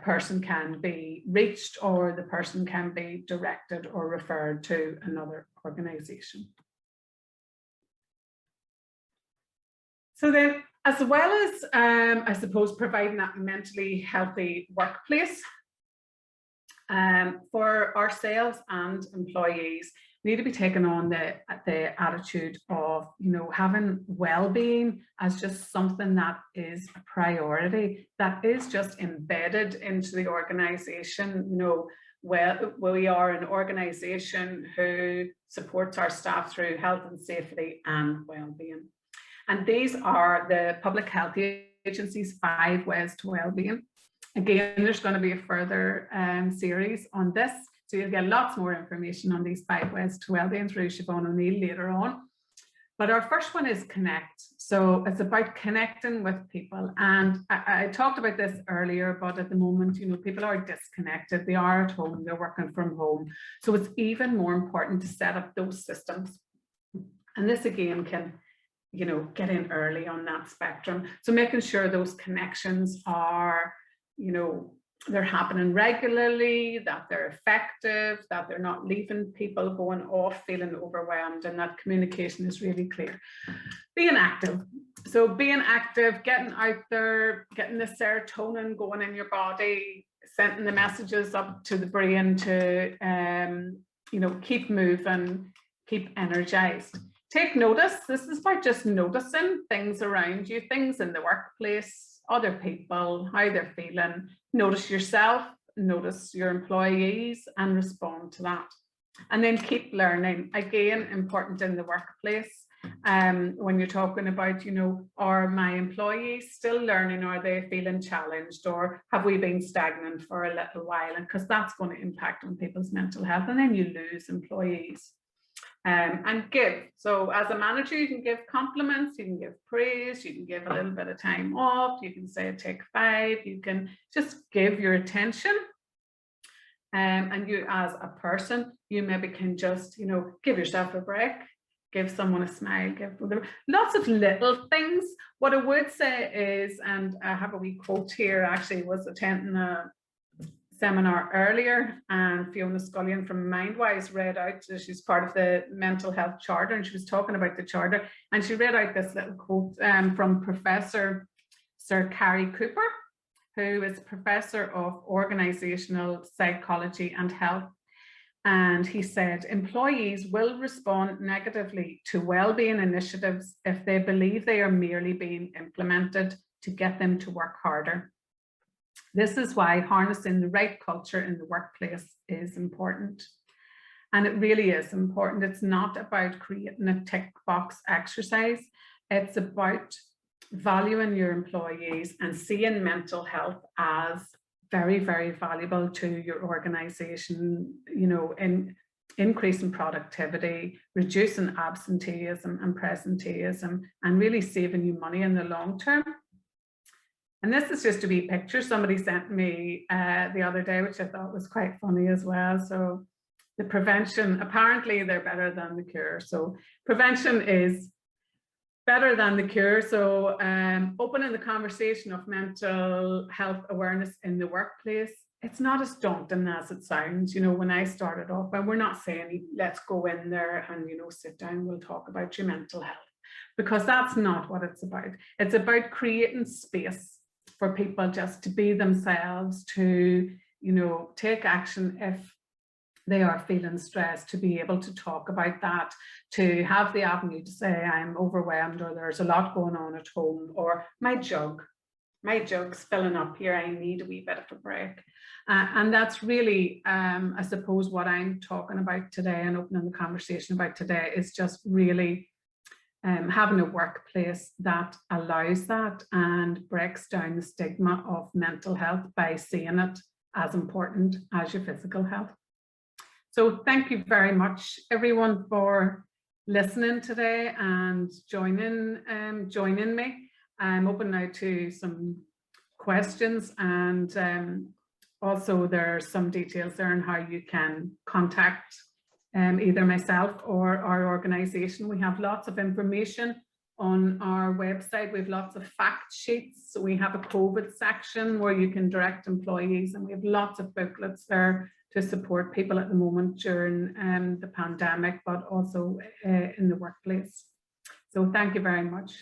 S3: person can be reached, or the person can be directed or referred to another organization. So then, as well as, I suppose, providing that mentally healthy workplace for ourselves and employees, need to be taking on the attitude of, you know, having well-being as just something that is a priority, that is just embedded into the organization. You know, well, we are an organization who supports our staff through health and safety and well-being. And these are the Public Health Agency's 5 ways to well-being. Again, there's going to be a further series on this, so you'll get lots more information on these 5 ways to well-being through Siobhan O'Neill later on. But our first one is connect. So it's about connecting with people. And I talked about this earlier, but at the moment, you know, people are disconnected. They are at home, they're working from home. So it's even more important to set up those systems. And this again can, you know, get in early on that spectrum. So making sure those connections are, you know, they're happening regularly, that they're effective, that they're not leaving people going off feeling overwhelmed, and that communication is really clear. Being active. So being active, getting out there, getting the serotonin going in your body, sending the messages up to the brain to, you know, keep moving, keep energized. Take notice. This is about just noticing things around you, things in the workplace, other people, how they're feeling. Notice yourself, notice your employees, and respond to that. And then keep learning. Again, important in the workplace. When you're talking about, you know, are my employees still learning? Are they feeling challenged? Or have we been stagnant for a little while? And because that's going to impact on people's mental health, and then you lose employees. And give. So as a manager, you can give compliments, you can give praise, you can give a little bit of time off, you can say take 5, you can just give your attention. And you as a person, you maybe can just, you know, give yourself a break, give someone a smile, give lots of little things. What I would say is, and I have a wee quote here, actually was attending a seminar earlier, and Fiona Scullion from Mindwise read out, she's part of the Mental Health Charter, and she was talking about the Charter, and she read out this little quote from Professor Sir Cary Cooper, who is Professor of Organizational Psychology and Health. And he said, employees will respond negatively to well-being initiatives if they believe they are merely being implemented to get them to work harder. This is why harnessing the right culture in the workplace is important. And it really is important. It's not about creating a tick box exercise. It's about valuing your employees and seeing mental health as very, very valuable to your organization, you know, in increasing productivity, reducing absenteeism and presenteeism, and really saving you money in the long term. And this is just a wee picture somebody sent me the other day, which I thought was quite funny as well. So the prevention, apparently they're better than the cure. So prevention is better than the cure. So opening the conversation of mental health awareness in the workplace, it's not as daunting as it sounds. You know, when I started off, and we're not saying, let's go in there and, you know, sit down, we'll talk about your mental health, because that's not what it's about. It's about creating space for people just to be themselves, to, you know, take action if they are feeling stressed, to be able to talk about that, to have the avenue to say, I'm overwhelmed, or there's a lot going on at home, or my jug's filling up here, I need a wee bit of a break. And that's really, I suppose, what I'm talking about today and opening the conversation about today is just really having a workplace that allows that and breaks down the stigma of mental health by seeing it as important as your physical health. So thank you very much, everyone, for listening today and joining me. I'm open now to some questions, and also there's some details there on how you can contact either myself or our organization. We have lots of information on our website. We have lots of fact sheets. So we have a COVID section where you can direct employees, and we have lots of booklets there to support people at the moment during the pandemic, but also in the workplace. So thank you very much.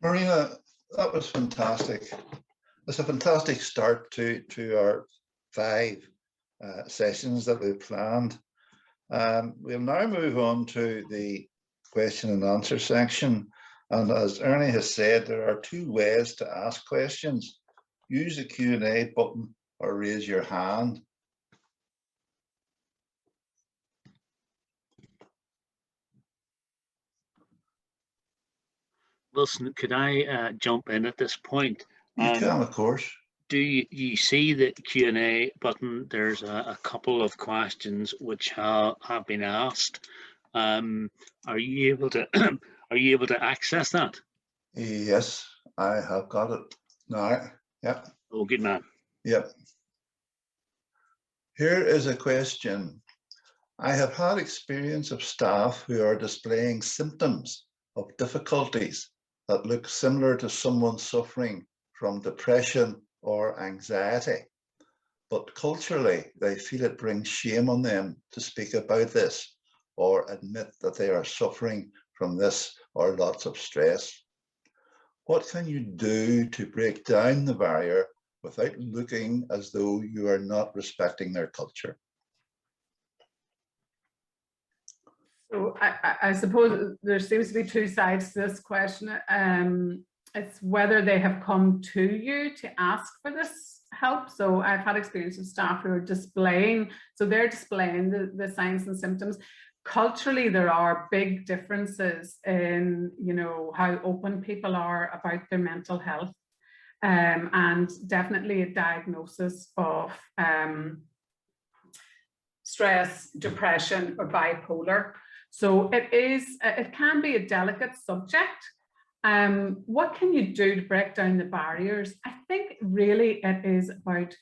S1: Marina, that was fantastic. It's a fantastic start to our 5 sessions that we've planned. We'll now move on to the question and answer section. And as Ernie has said, there are two ways to ask questions. Use the Q&A button or raise your hand.
S2: Wilson, could I jump in at this point?
S1: You can, of course.
S2: Do you see the Q&A button? There's a couple of questions which have been asked. Are you able to are you able to access that?
S1: Yes, I have got it now. Yep.
S2: Oh, good man.
S1: Yep. Here is a question. I have had experience of staff who are displaying symptoms of difficulties that look similar to someone suffering from depression or anxiety, but culturally they feel it brings shame on them to speak about this or admit that they are suffering from this or lots of stress. What can you do to break down the barrier without looking as though you are not respecting their culture?
S3: So I suppose there seems to be two sides to this question. It's whether they have come to you to ask for this help. So I've had experience with staff who are displaying, so they're displaying the signs and symptoms. Culturally, there are big differences in, you know, how open people are about their mental health, and definitely a diagnosis of stress, depression, or bipolar. So it can be a delicate subject. What can you do to break down the barriers? I think really it is about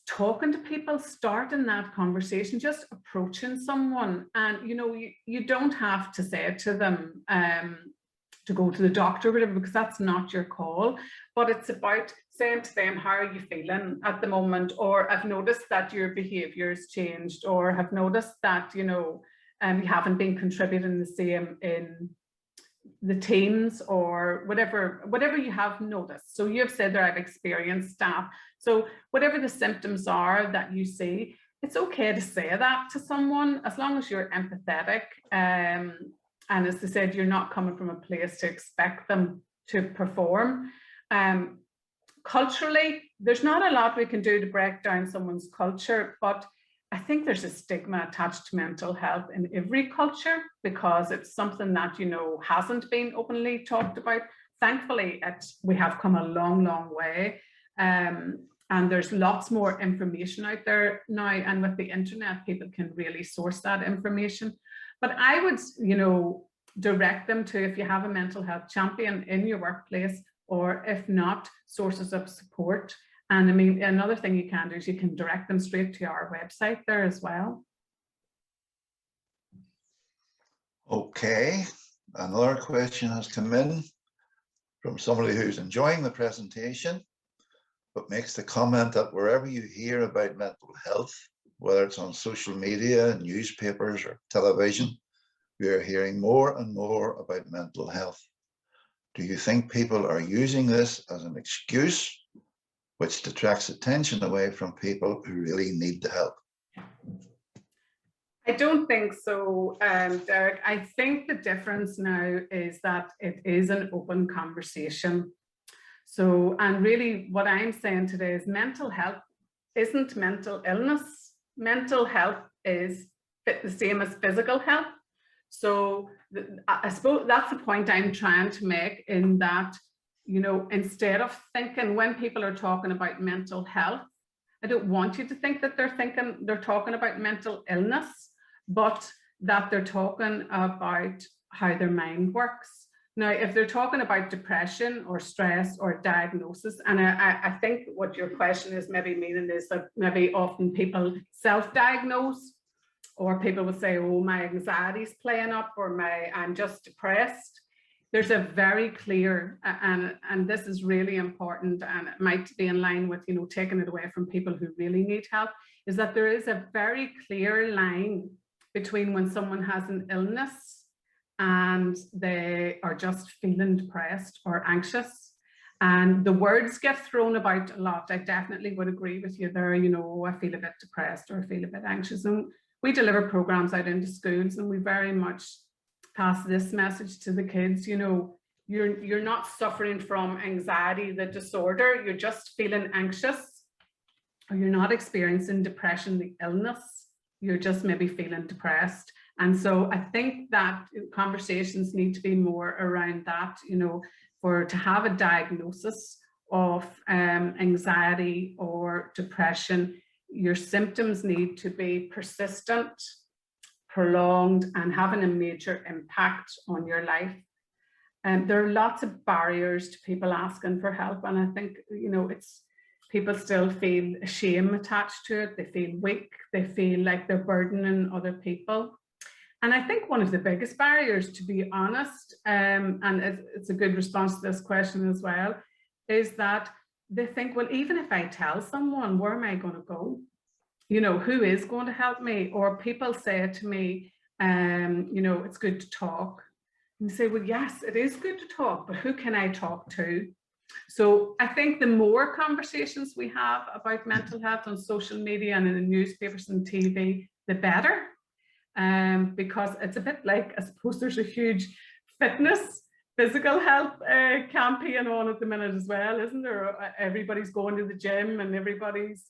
S3: talking to people, starting that conversation, just approaching someone. And, you know, you don't have to say it to them to go to the doctor or whatever, because that's not your call. But it's about saying to them, how are you feeling at the moment? Or I've noticed that your behavior has changed, or have noticed that, you know, you haven't been contributing the same in the teams, or whatever you have noticed. So you've said there I've experienced staff. So whatever the symptoms are that you see, it's okay to say that to someone, as long as you're empathetic. And as I said, you're not coming from a place to expect them to perform. Culturally, there's not a lot we can do to break down someone's culture, but I think there's a stigma attached to mental health in every culture, because it's something that, you know, hasn't been openly talked about. Thankfully, we have come a long, long way. And there's lots more information out there now. And with the internet, people can really source that information. But I would, you know, direct them to, if you have a mental health champion in your workplace, or if not, sources of support. And I mean, another thing you can do is you can direct them straight to our website there as well.
S1: Okay, another question has come in from somebody who's enjoying the presentation, but makes the comment that wherever you hear about mental health, whether it's on social media, newspapers, or television, we are hearing more and more about mental health. Do you think people are using this as an excuse, which detracts attention away from people who really need the help?
S3: I don't think so, Derek. I think the difference now is that it is an open conversation. So, and really what I'm saying today is mental health isn't mental illness. Mental health is the same as physical health. So I suppose that's the point I'm trying to make, in that, you know, instead of thinking, when people are talking about mental health, I don't want you to think that they're talking about mental illness, but that they're talking about how their mind works. Now, if they're talking about depression or stress or diagnosis, and I think what your question is maybe meaning is that maybe often people self-diagnose, or people will say, oh, my anxiety's playing up, or I'm just depressed. There's a very clear, and this is really important, and it might be in line with, you know, taking it away from people who really need help, is that there is a very clear line between when someone has an illness and they are just feeling depressed or anxious. And the words get thrown about a lot. I definitely would agree with you there, you know, I feel a bit depressed or I feel a bit anxious. And we deliver programs out into schools, and we very much pass this message to the kids. You know, you're not suffering from anxiety, the disorder, you're just feeling anxious, or you're not experiencing depression, the illness, you're just maybe feeling depressed. And so I think that conversations need to be more around that, you know, to have a diagnosis of anxiety or depression, your symptoms need to be persistent, prolonged, and having a major impact on your life. And there are lots of barriers to people asking for help. And I think, you know, people still feel shame attached to it. They feel weak. They feel like they're burdening other people. And I think one of the biggest barriers, to be honest, and it's a good response to this question as well, is that they think, well, even if I tell someone, where am I going to go? You know, who is going to help me? Or people say to me, you know, it's good to talk. And say, well, yes, it is good to talk, but who can I talk to? So I think the more conversations we have about mental health on social media and in the newspapers and TV, the better. Because it's a bit like, I suppose there's a huge physical health campaign on at the minute as well, isn't there? Everybody's going to the gym and everybody's,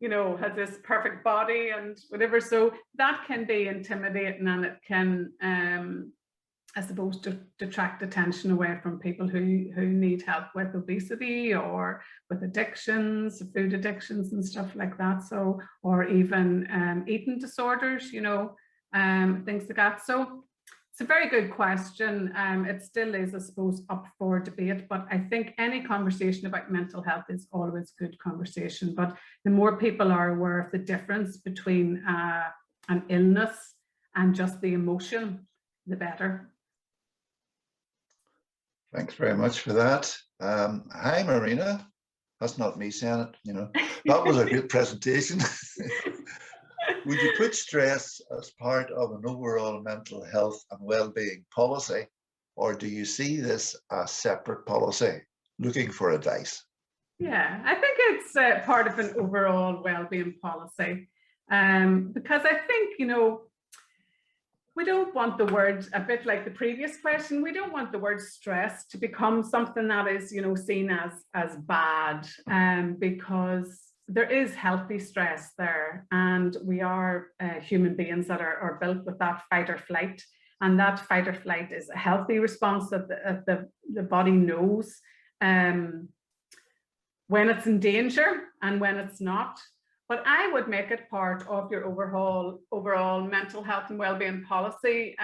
S3: you know, has this perfect body and whatever. So that can be intimidating, and it can, I suppose, to detract attention away from people who need help with obesity or with addictions, food addictions and stuff like that. So, or even eating disorders, you know, things like that. So it's a very good question. It still is, I suppose, up for debate, but I think any conversation about mental health is always good conversation. But the more people are aware of the difference between an illness and just the emotion, the better.
S1: Thanks very much for that. Hi, Marina. That's not me saying it, you know. That was a great presentation. Would you put stress as part of an overall mental health and well-being policy, or do you see this as separate policy? Looking for advice.
S3: Yeah, I think it's part of an overall well-being policy, because I think, you know, we don't want the word, a bit like the previous question, we don't want the word stress to become something that is, you know, seen as bad, because there is healthy stress there, and we are human beings that are built with that fight or flight, and that fight or flight is a healthy response that the body knows when it's in danger and when it's not. But I would make it part of your overall mental health and wellbeing policy,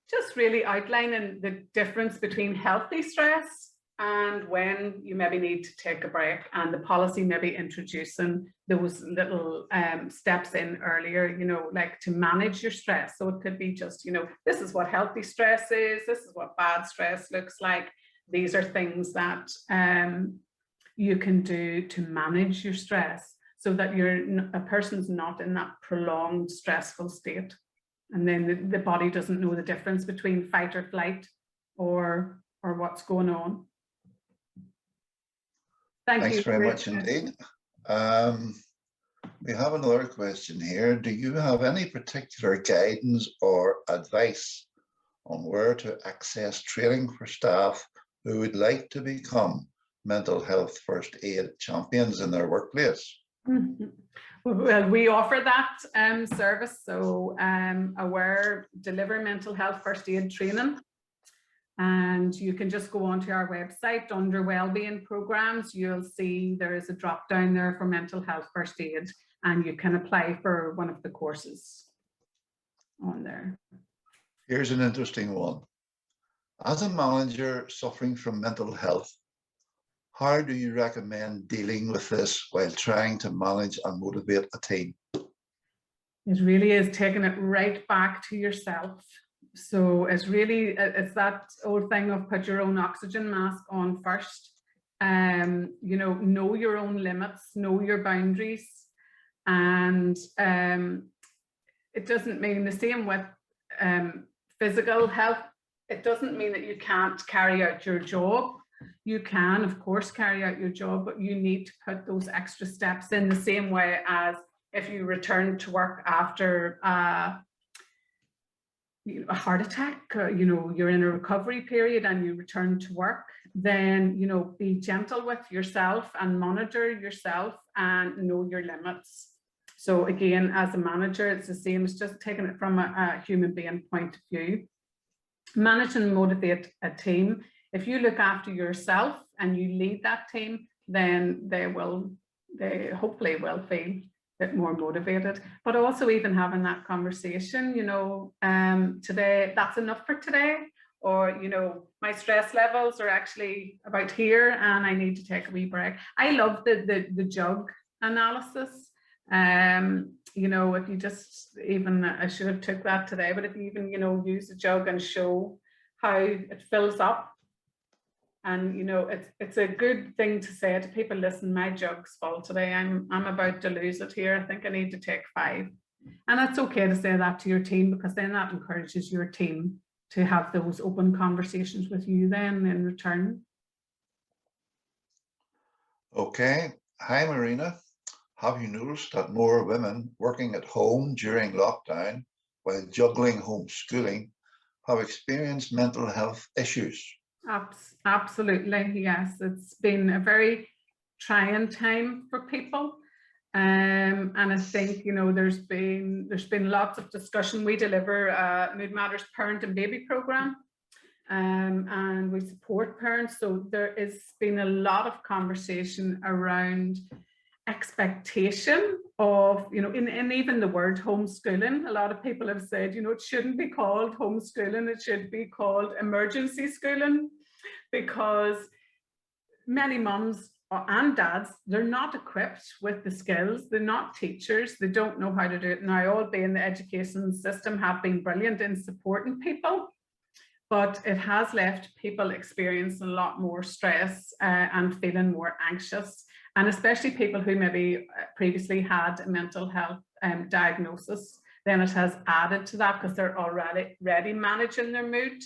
S3: just really outlining the difference between healthy stress and when you maybe need to take a break, and the policy maybe introducing those little steps in earlier, you know, like to manage your stress. So it could be just, you know, this is what healthy stress is, this is what bad stress looks like. These are things that you can do to manage your stress, so that a person's not in that prolonged stressful state. And then the body doesn't know the difference between fight or flight or what's going on.
S1: Thanks very much indeed. We have another question here. Do you have any particular guidance or advice on where to access training for staff who would like to become mental health first aid champions in their workplace?
S3: Well, we offer that service. So Aware deliver mental health first aid training, and you can just go onto our website under wellbeing programs. You'll see there is a drop down there for mental health first aid, and you can apply for one of the courses on there.
S1: Here's an interesting one. As a manager suffering from mental health, how do you recommend dealing with this while trying to manage and motivate a team?
S3: It really is taking it right back to yourself. So it's that old thing of put your own oxygen mask on first. You know your own limits, know your boundaries. And it doesn't mean the same with physical health. It doesn't mean that you can't carry out your job. You can, of course, carry out your job, but you need to put those extra steps in the same way as if you return to work after a heart attack, you're in a recovery period and you return to work, then, be gentle with yourself and monitor yourself and know your limits. So again, as a manager, it's the same, it's just taking it from a human being point of view. Manage and motivate a team. If you look after yourself and you lead that team, then they hopefully will feel a bit more motivated. But also even having that conversation, today, that's enough for today, or, my stress levels are actually about here and I need to take a wee break. I love the jug analysis. If you just even, I should have took that today, but if you even, use the jug and show how it fills up, and it's a good thing to say to people, listen, my jug's full today, I'm about to lose it here, I think I need to take 5. And it's okay to say that to your team, because then that encourages your team to have those open conversations with you then in return.
S1: Okay. Hi, Marina. Have you noticed that more women working at home during lockdown while juggling homeschooling have experienced mental health issues?
S3: Absolutely, yes. It's been a very trying time for people. And I think, there's been lots of discussion. We deliver a Mood Matters Parent and Baby program, and we support parents. So there has been a lot of conversation around expectation of, in even the word homeschooling. A lot of people have said, it shouldn't be called homeschooling, it should be called emergency schooling, because many mums and dads, they're not equipped with the skills, they're not teachers, they don't know how to do it. Now, all in the education system have been brilliant in supporting people, but it has left people experiencing a lot more stress and feeling more anxious. And especially people who maybe previously had a mental health diagnosis, then it has added to that because they're already managing their mood.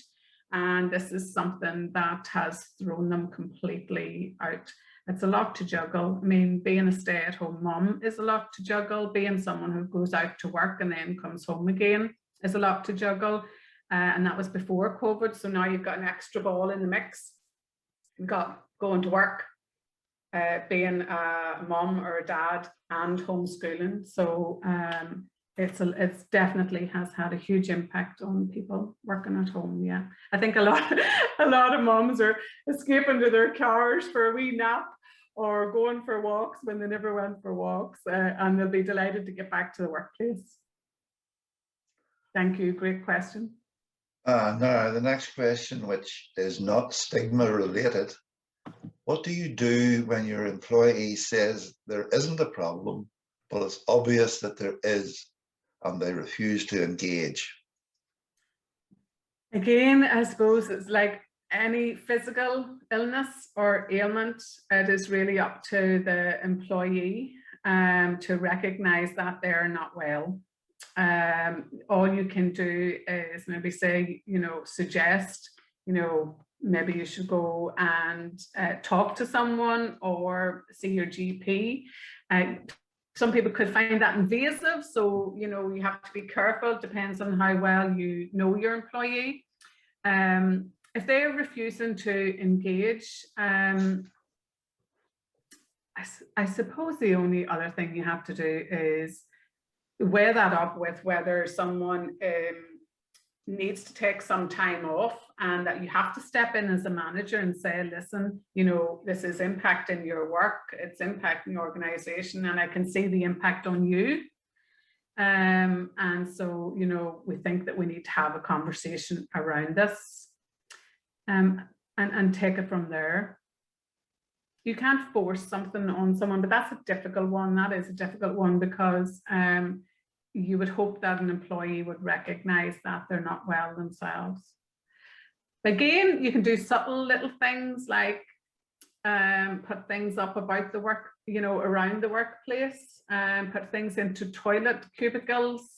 S3: And this is something that has thrown them completely out. It's a lot to juggle. I mean, being a stay-at-home mom is a lot to juggle. Being someone who goes out to work and then comes home again is a lot to juggle. And that was before COVID. So now you've got an extra ball in the mix. You've got going to work, being a mom or a dad, and homeschooling. So it's definitely has had a huge impact on people working at home. Yeah, I think a lot of moms are escaping to their cars for a wee nap or going for walks when they never went for walks, and they'll be delighted to get back to the workplace. Thank you, great question.
S1: Now, the next question, which is not stigma related. What do you do when your employee says there isn't a problem, but it's obvious that there is, and they refuse to engage?
S3: Again, I suppose it's like any physical illness or ailment, it is really up to the employee to recognize that they're not well. All you can do is maybe say, suggest, maybe you should go and talk to someone or see your GP. Some people could find that invasive, so you have to be careful. It depends on how well you know your employee. If they're refusing to engage, I suppose the only other thing you have to do is weigh that up with whether someone needs to take some time off, and that you have to step in as a manager and say, listen, this is impacting your work, it's impacting the organization, and I can see the impact on you. And so, we think that we need to have a conversation around this, and take it from there. You can't force something on someone, but that's a difficult one. That is a difficult one, because you would hope that an employee would recognize that they're not well themselves. Again, you can do subtle little things like put things up about the work, around the workplace, put things into toilet cubicles,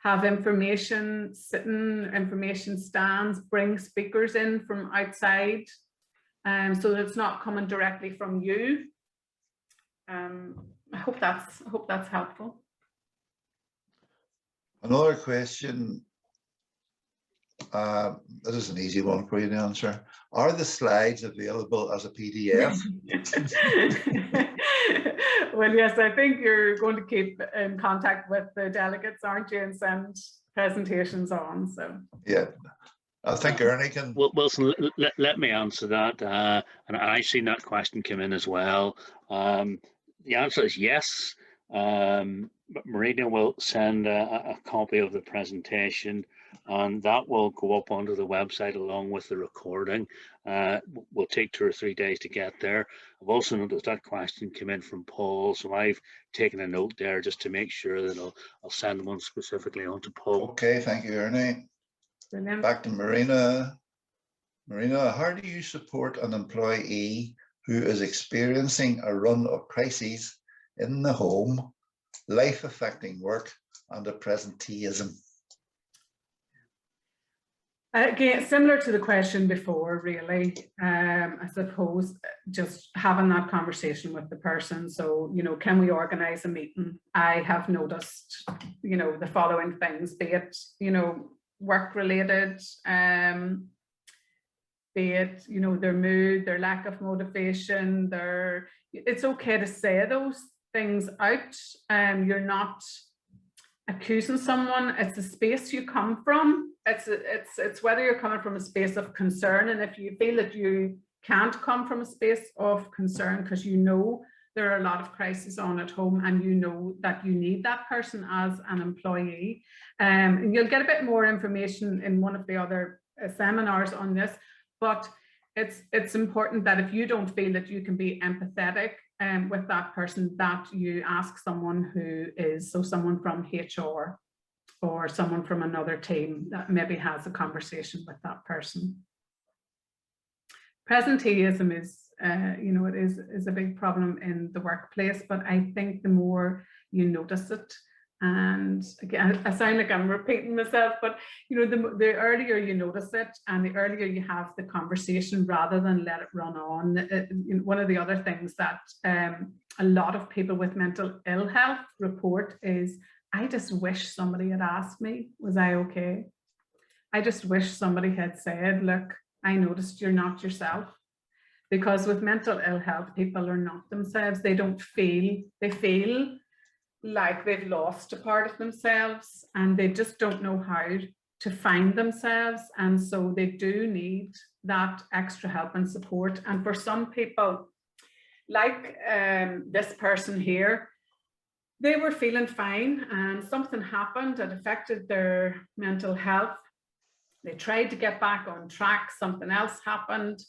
S3: have information stands, bring speakers in from outside, so that it's not coming directly from you. I hope that's helpful.
S1: Another question. This is an easy one for you to answer. Are the slides available as a PDF?
S3: Well, yes, I think you're going to keep in contact with the delegates, aren't you, and send presentations on. So
S1: Yeah, I think Ernie can.
S2: Well, Wilson, let me answer that. And I've seen that question come in as well. The answer is yes. Marina will send a copy of the presentation, and that will go up onto the website along with the recording. Will take 2 or 3 days to get there. I've also noticed that question came in from Paul, so I've taken a note there just to make sure that I'll send one specifically on to Paul.
S1: Okay, thank you, Ernie.
S3: brilliant.
S1: Back to Marina. Marina, how do you support an employee who is experiencing a run of crises in the home, life-affecting work, and absenteeism?
S3: Again, similar to the question before, really, I suppose just having that conversation with the person. So, you know, can we organize a meeting? I have noticed, you know, the following things, be it, you know, work related, be it, you know, their mood, their lack of motivation, it's okay to say those things out. You're not accusing someone. It's the space you come from. It's whether you're coming from a space of concern, and if you feel that you can't come from a space of concern because you know there are a lot of crises on at home and you know that you need that person as an employee, and you'll get a bit more information in one of the other seminars on this, but it's important that if you don't feel that you can be empathetic with that person, that you ask someone who is, so someone from HR or someone from another team that maybe has a conversation with that person. Presenteeism is, you know, it is a big problem in the workplace, but I think the more you notice it, and again, I sound like I'm repeating myself, but you know, the earlier you notice it and the earlier you have the conversation rather than let it run on. One of the other things that a lot of people with mental ill health report is, I just wish somebody had asked me, was I okay? I just wish somebody had said, look, I noticed you're not yourself. Because with mental ill health, people are not themselves. They don't feel, they feel like they've lost a part of themselves and they just don't know how to find themselves. And so they do need that extra help and support. And for some people, like this person here, they were feeling fine and something happened that affected their mental health. They tried to get back on track, something else happened,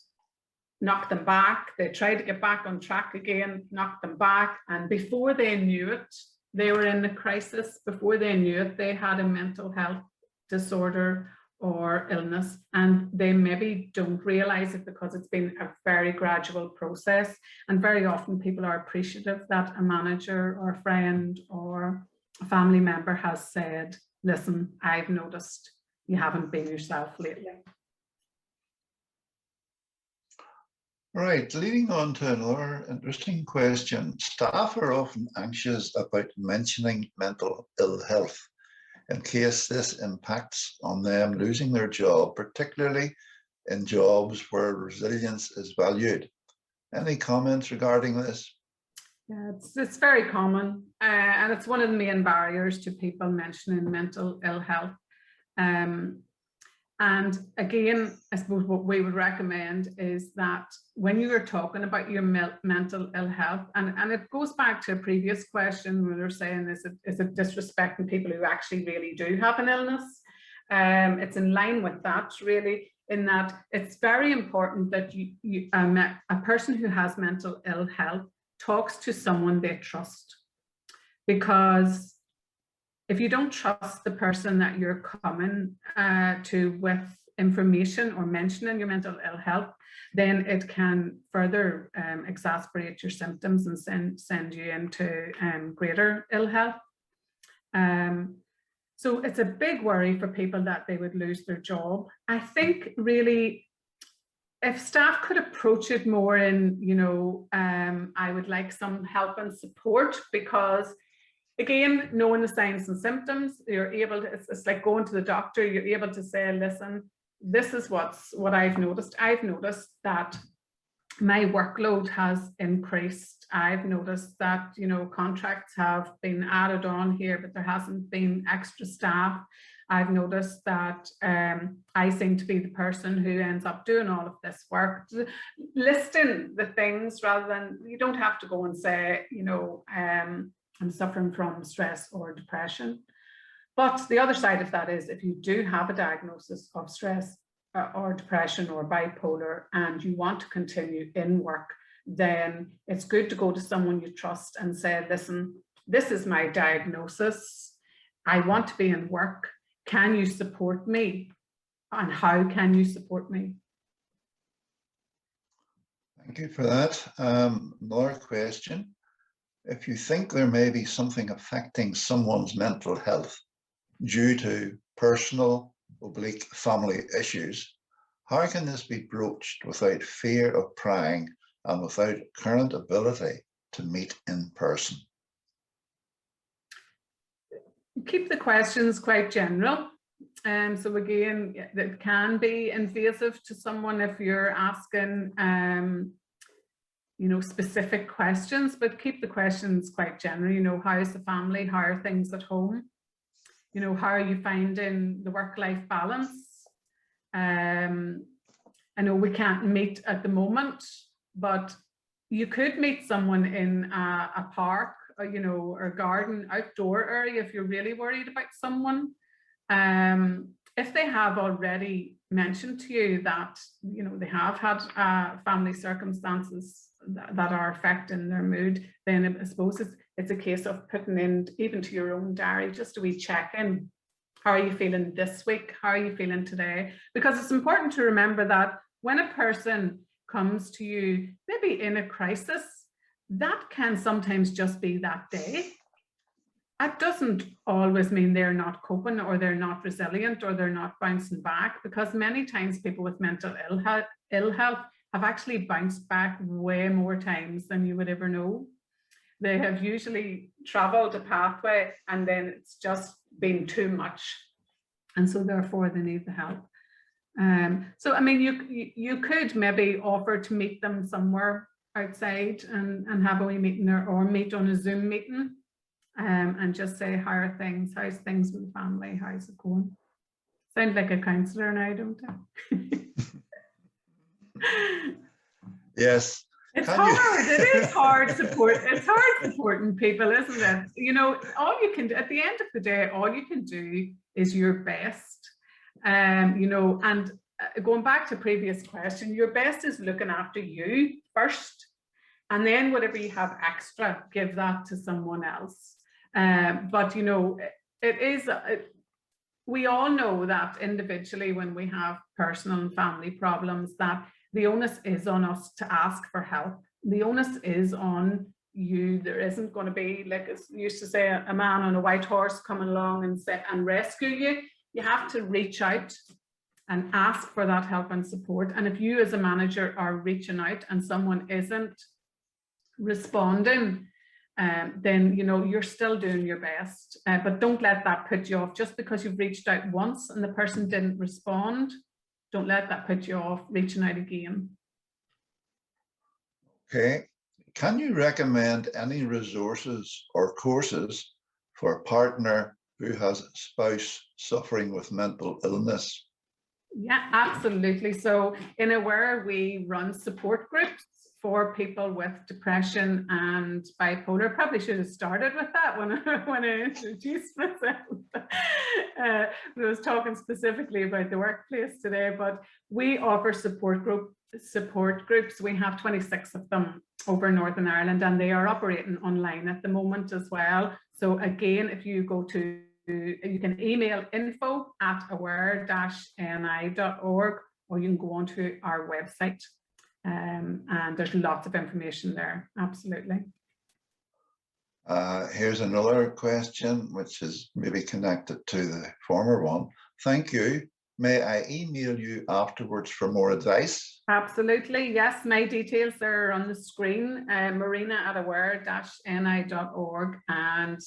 S3: knocked them back. They tried to get back on track again, knocked them back. And before they knew it, they were in a crisis. Before they knew it, they had a mental health disorder or illness, and they maybe don't realize it because it's been a very gradual process. And very often people are appreciative that a manager or a friend or a family member has said, listen, I've noticed you haven't been yourself lately.
S1: Right, leading on to another interesting question. Staff are often anxious about mentioning mental ill health in case this impacts on them losing their job, particularly in jobs where resilience is valued. Any comments regarding this?
S3: Yeah, it's very common, and it's one of the main barriers to people mentioning mental ill health. And again, I suppose what we would recommend is that when you are talking about your mental ill health, and it goes back to a previous question where they're saying, is it disrespecting people who actually really do have an illness? It's in line with that, really, in that it's very important that a person who has mental ill health talks to someone they trust. Because if you don't trust the person that you're coming to with information or mentioning your mental ill health, then it can further exacerbate your symptoms and send you into greater ill health. So it's a big worry for people that they would lose their job. I think really, if staff could approach it more in, you know, I would like some help and support, because again, knowing the signs and symptoms, you're able to, it's like going to the doctor, you're able to say, listen, this is what I've noticed. I've noticed that my workload has increased. I've noticed that, you know, contracts have been added on here, but there hasn't been extra staff. I've noticed that I seem to be the person who ends up doing all of this work. Listing the things rather than, you don't have to go and say, you know, I'm suffering from stress or depression. But the other side of that is, if you do have a diagnosis of stress or depression or bipolar and you want to continue in work, then it's good to go to someone you trust and say, listen, this is my diagnosis. I want to be in work. Can you support me? And how can you support me?
S1: Thank you for that. Another question. If you think there may be something affecting someone's mental health due to personal / family issues, how can this be broached without fear of prying and without current ability to meet in person?
S3: Keep the questions quite general. So again, it can be invasive to someone if you're asking you know, specific questions, but keep the questions quite general. You know, how's the family? How are things at home? You know, how are you finding the work-life balance? I know we can't meet at the moment, but you could meet someone in a park, or, you know, or garden, outdoor area if you're really worried about someone. If they have already mentioned to you that, you know, they have had family circumstances that are affecting their mood, then I suppose it's a case of putting in, even to your own diary, just a wee check-in. How are you feeling this week? How are you feeling today? Because it's important to remember that when a person comes to you, maybe in a crisis, that can sometimes just be that day. That doesn't always mean they're not coping or they're not resilient or they're not bouncing back, because many times people with mental ill health have actually bounced back way more times than you would ever know. They have usually traveled a pathway and then it's just been too much. And so therefore they need the help. So, I mean, you could maybe offer to meet them somewhere outside and have a wee meeting or meet on a Zoom meeting and just say, how are things? How's things with the family? How's it going? Sound like a counsellor now, don't I?
S1: Yes.
S3: It's hard. It is hard support. It's hard supporting people, isn't it? You know, all you can do at the end of the day, all you can do is your best. You know, and going back to previous question, your best is looking after you first, and then whatever you have extra, give that to someone else. But you know, we all know that individually, when we have personal and family problems, that the onus is on us to ask for help. The onus is on you. There isn't going to be, like it used to say, a man on a white horse coming along and rescue you. You have to reach out and ask for that help and support. And if you as a manager are reaching out and someone isn't responding, then you know you're still doing your best. But don't let that put you off. Just because you've reached out once and the person didn't respond, don't let that put you off reaching out again.
S1: Okay. Can you recommend any resources or courses for a partner who has a spouse suffering with mental illness?
S3: Yeah, absolutely. So in Aware, we run support groups for people with depression and bipolar. Probably should have started with that when I introduced myself. I was talking specifically about the workplace today, but we offer support groups. We have 26 of them over Northern Ireland, and they are operating online at the moment as well. So again, if you go to, you can email info@aware-ni.org, or you can go onto our website. And there's lots of information there. Absolutely.
S1: Here's another question, which is maybe connected to the former one. Thank you. may I email you afterwards for more advice?
S3: Absolutely, yes. My details are on the screen, marina@aware-ni.org, and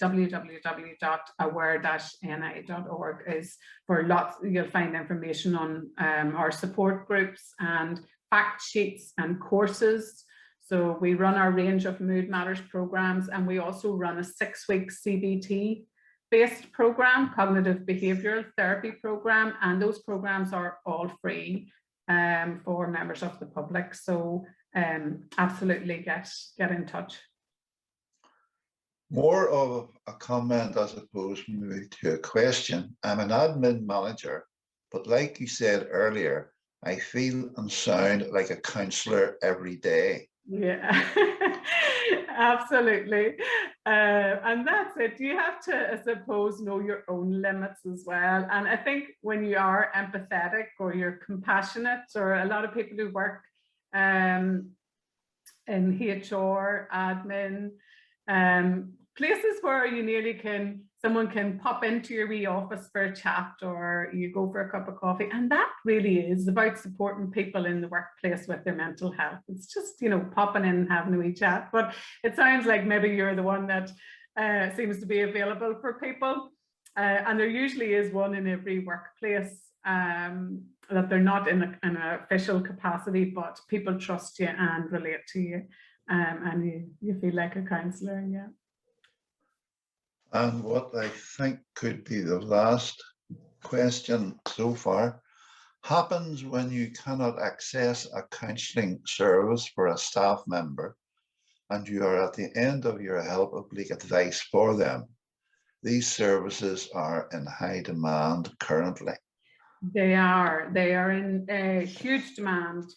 S3: www.aware-ni.org is for lots. You'll find information on our support groups and fact sheets and courses. So we run our range of Mood Matters programs, and we also run a 6-week CBT based program, cognitive behavioral therapy program, and those programs are all free for members of the public. So absolutely get in touch.
S1: More of a comment as opposed maybe to a question. I'm an admin manager, but like you said earlier, I feel and sound like a counsellor every day.
S3: Yeah, absolutely. And that's it. You have to, I suppose, know your own limits as well. And I think when you are empathetic or you're compassionate, or a lot of people who work in HR, admin, places where you nearly someone can pop into your wee office for a chat, or you go for a cup of coffee. And that really is about supporting people in the workplace with their mental health. It's just, popping in and having a wee chat. But it sounds like maybe you're the one that seems to be available for people. And there usually is one in every workplace, that they're not in an official capacity, but people trust you and relate to you. And you feel like a counsellor, yeah.
S1: And what I think could be the last question so far happens when you cannot access a counselling service for a staff member and you are at the end of your help oblique advice for them. These services are in high demand currently.
S3: They are in huge demand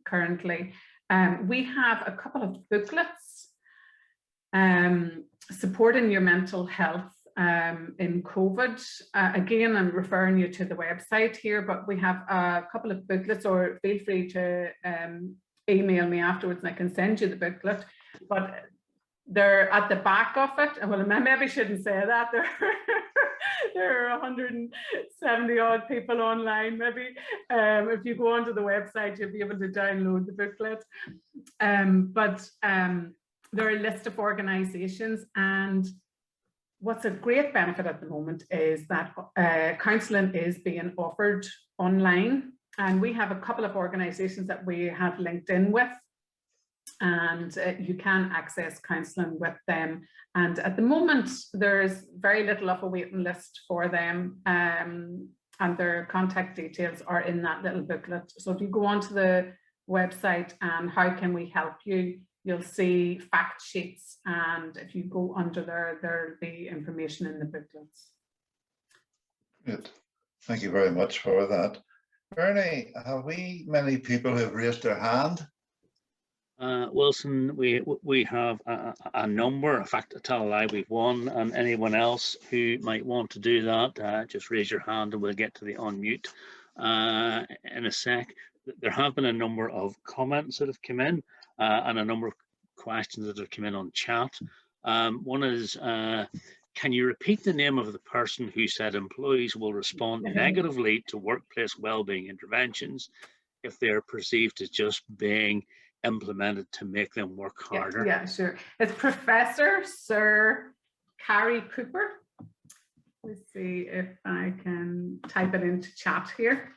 S3: currently. We have a couple of booklets supporting your mental health in COVID. Again, I'm referring you to the website here, but we have a couple of booklets, or feel free to email me afterwards and I can send you the booklet. But they're at the back of it. Well, I maybe shouldn't say that. There are 170 odd people online. Maybe if you go onto the website, you'll be able to download the booklet. There are a list of organisations, and what's a great benefit at the moment is that counselling is being offered online, and we have a couple of organisations that we have linked in with, and you can access counselling with them. And at the moment, there's very little of a waiting list for them, and their contact details are in that little booklet. So if you go onto the website and how can we help you, you'll see fact sheets, and if you go under there, there'll be information in the booklets.
S1: Good. Thank you very much for that. Bernie, have we many people who have raised their hand?
S2: Wilson, we have a number. In fact, I tell a lie, we've one. And anyone else who might want to do that, just raise your hand and we'll get to the unmute in a sec. There have been a number of comments that have come in and a number of questions that have come in on chat. One is, can you repeat the name of the person who said employees will respond negatively to workplace wellbeing interventions if they're perceived as just being implemented to make them work harder?
S3: Yeah, sure. It's Professor Sir Carrie Cooper. Let's see if I can type it into chat here.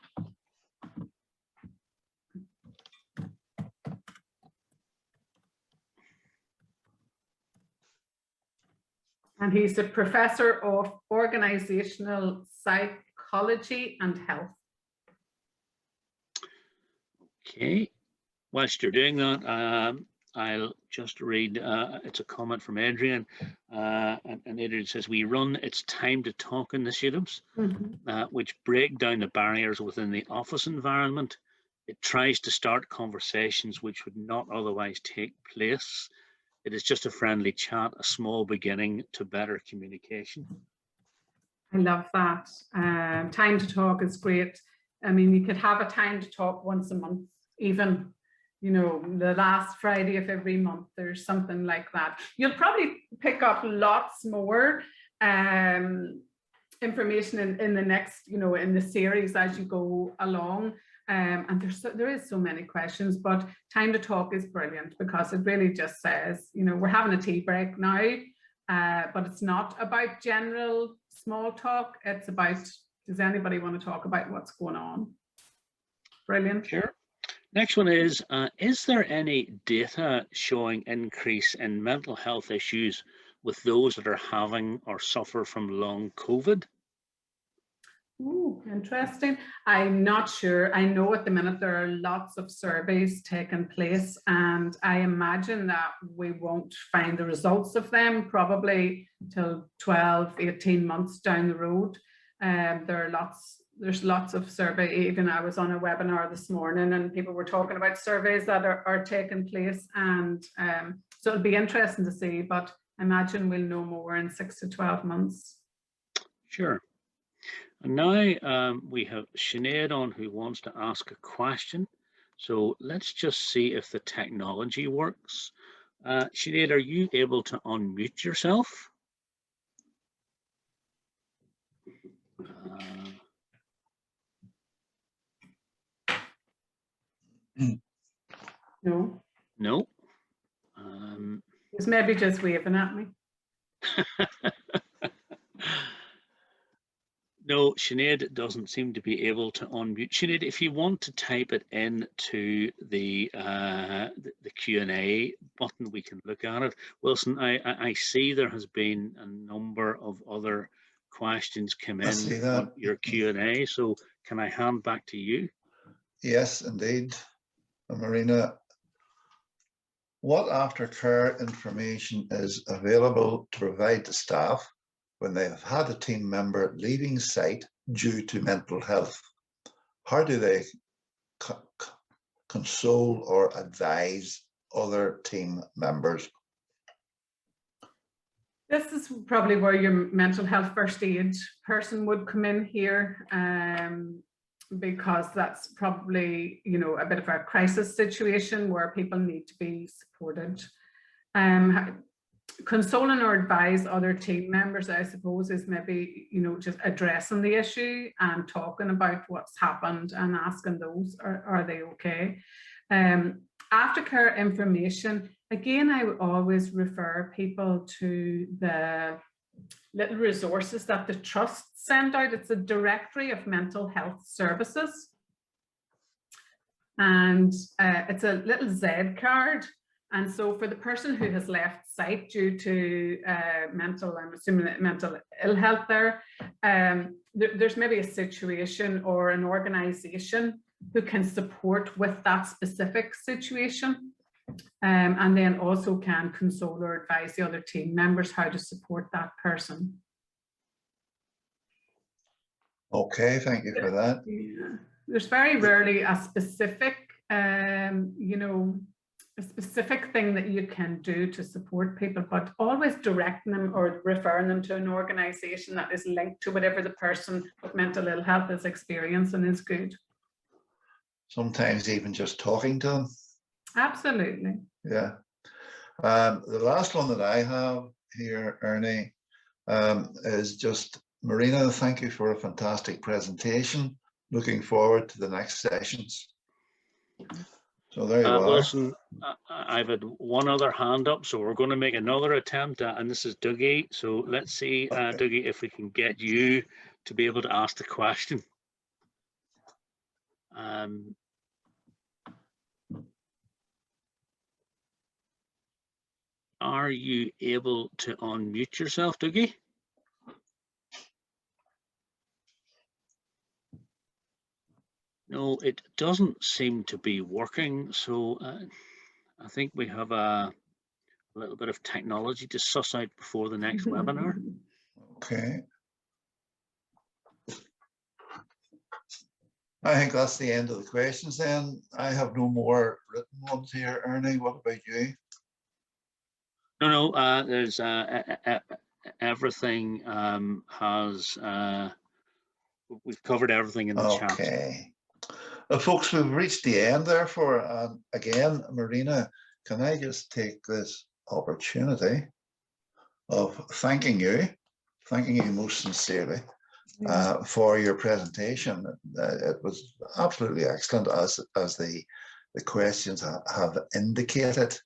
S3: And he's a professor of organizational psychology and health. Okay,
S2: whilst you're doing that, I'll just read, it's a comment from Adrian, and Adrian says, we run It's Time to Talk initiatives, which break down the barriers within the office environment. It tries to start conversations which would not otherwise take place. It is just a friendly chat, a small beginning to better communication.
S3: I love that. Time to Talk is great. I mean, you could have a time to talk once a month, even, you know, the last Friday of every month, there's something like that. You'll probably pick up lots more information in the next, you know, in the series as you go along. And there is so many questions, but Time to Talk is brilliant because it really just says, you know, we're having a tea break now, but it's not about general small talk. It's about, does anybody want to talk about what's going on? Brilliant.
S2: Sure. Next one is there any data showing increase in mental health issues with those that are having or suffer from long COVID?
S3: Ooh, interesting. I'm not sure. I know at the minute there are lots of surveys taking place, and I imagine that we won't find the results of them probably till 12, 18 months down the road. There's lots of survey. Even I was on a webinar this morning and people were talking about surveys that are taking place, and so it'll be interesting to see, but I imagine we'll know more in 6 to 12 months.
S2: Sure. And now we have Sinead on who wants to ask a question. So let's just see if the technology works. Sinead, are you able to unmute yourself?
S3: No.
S2: No.
S3: He's maybe just waving at me.
S2: No, Sinead doesn't seem to be able to unmute. Sinead, if you want to type it into the Q&A button, we can look at it. Wilson, I see there has been a number of other questions come in on your Q&A, so can I hand back to you?
S1: Yes, indeed. Marina, what aftercare information is available to provide to staff when they have had a team member leaving site due to mental health? How do they console or advise other team members?
S3: This is probably where your mental health first aid person would come in here, because that's probably, you know, a bit of a crisis situation where people need to be supported. Consoling or advise other team members, I suppose, is maybe, you know, just addressing the issue and talking about what's happened and asking those, are they okay? Aftercare information, again, I would always refer people to the little resources that the trust send out. It's a directory of mental health services. And it's a little Z card. And so for the person who has left site due to mental, I'm assuming mental ill health there, there's maybe a situation or an organization who can support with that specific situation. And then also can console or advise the other team members how to support that person.
S1: Okay, thank you for that.
S3: Yeah. There's very rarely a specific, you know, a specific thing that you can do to support people, but always directing them or referring them to an organization that is linked to whatever the person with mental ill health is experiencing is good.
S1: Sometimes even just talking to them.
S3: Absolutely.
S1: Yeah. The last one that I have here, Ernie, is just, Marina, thank you for a fantastic presentation. Looking forward to the next sessions. So there you are.
S2: Wilson, I've had one other hand up, so we're going to make another attempt, and this is Dougie. So let's see, okay. Dougie, if we can get you to be able to ask the question. Are you able to unmute yourself, Dougie? No, it doesn't seem to be working. So I think we have a little bit of technology to suss out before the next webinar.
S1: Okay. I think that's the end of the questions then. I have no more written ones here. Ernie, what about you?
S2: No, there's everything has, we've covered everything in the chat.
S1: Okay. Folks, we've reached the end therefore. Again, Marina, can I just take this opportunity of thanking you most sincerely for your presentation. It was absolutely excellent, as the questions have indicated.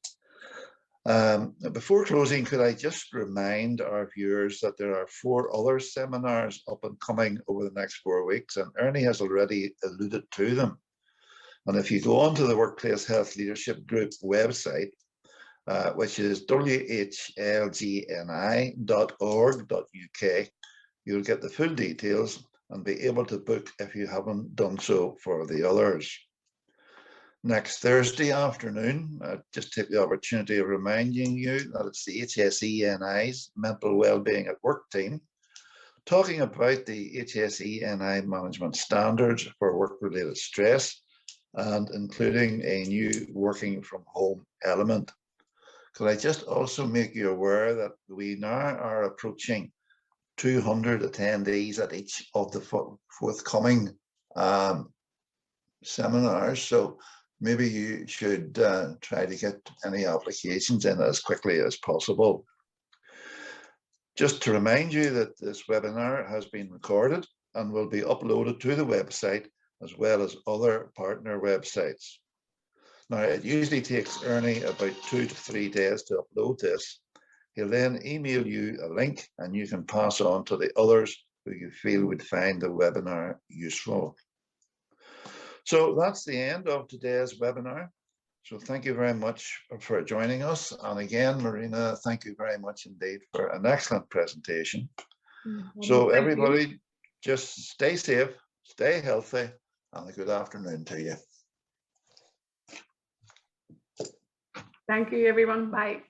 S1: Before closing, could I just remind our viewers that there are 4 other seminars up and coming over the next 4 weeks, and Ernie has already alluded to them. And if you go onto the Workplace Health Leadership Group website, which is whlgni.org.uk, you'll get the full details and be able to book if you haven't done so for the others. Next Thursday afternoon, just take the opportunity of reminding you that it's the HSENI's Mental Wellbeing at Work team talking about the HSENI management standards for work-related stress, and including a new working from home element. Could I just also make you aware that we now are approaching 200 attendees at each of the forthcoming seminars, so maybe you should try to get any applications in as quickly as possible. Just to remind you that this webinar has been recorded and will be uploaded to the website as well as other partner websites. Now, it usually takes Ernie about 2 to 3 days to upload this. He'll then email you a link and you can pass on to the others who you feel would find the webinar useful. So that's the end of today's webinar. So thank you very much for joining us. And again, Marina, thank you very much indeed for an excellent presentation. So everybody, just stay safe, stay healthy, and a good afternoon to you.
S3: Thank you, everyone. Bye.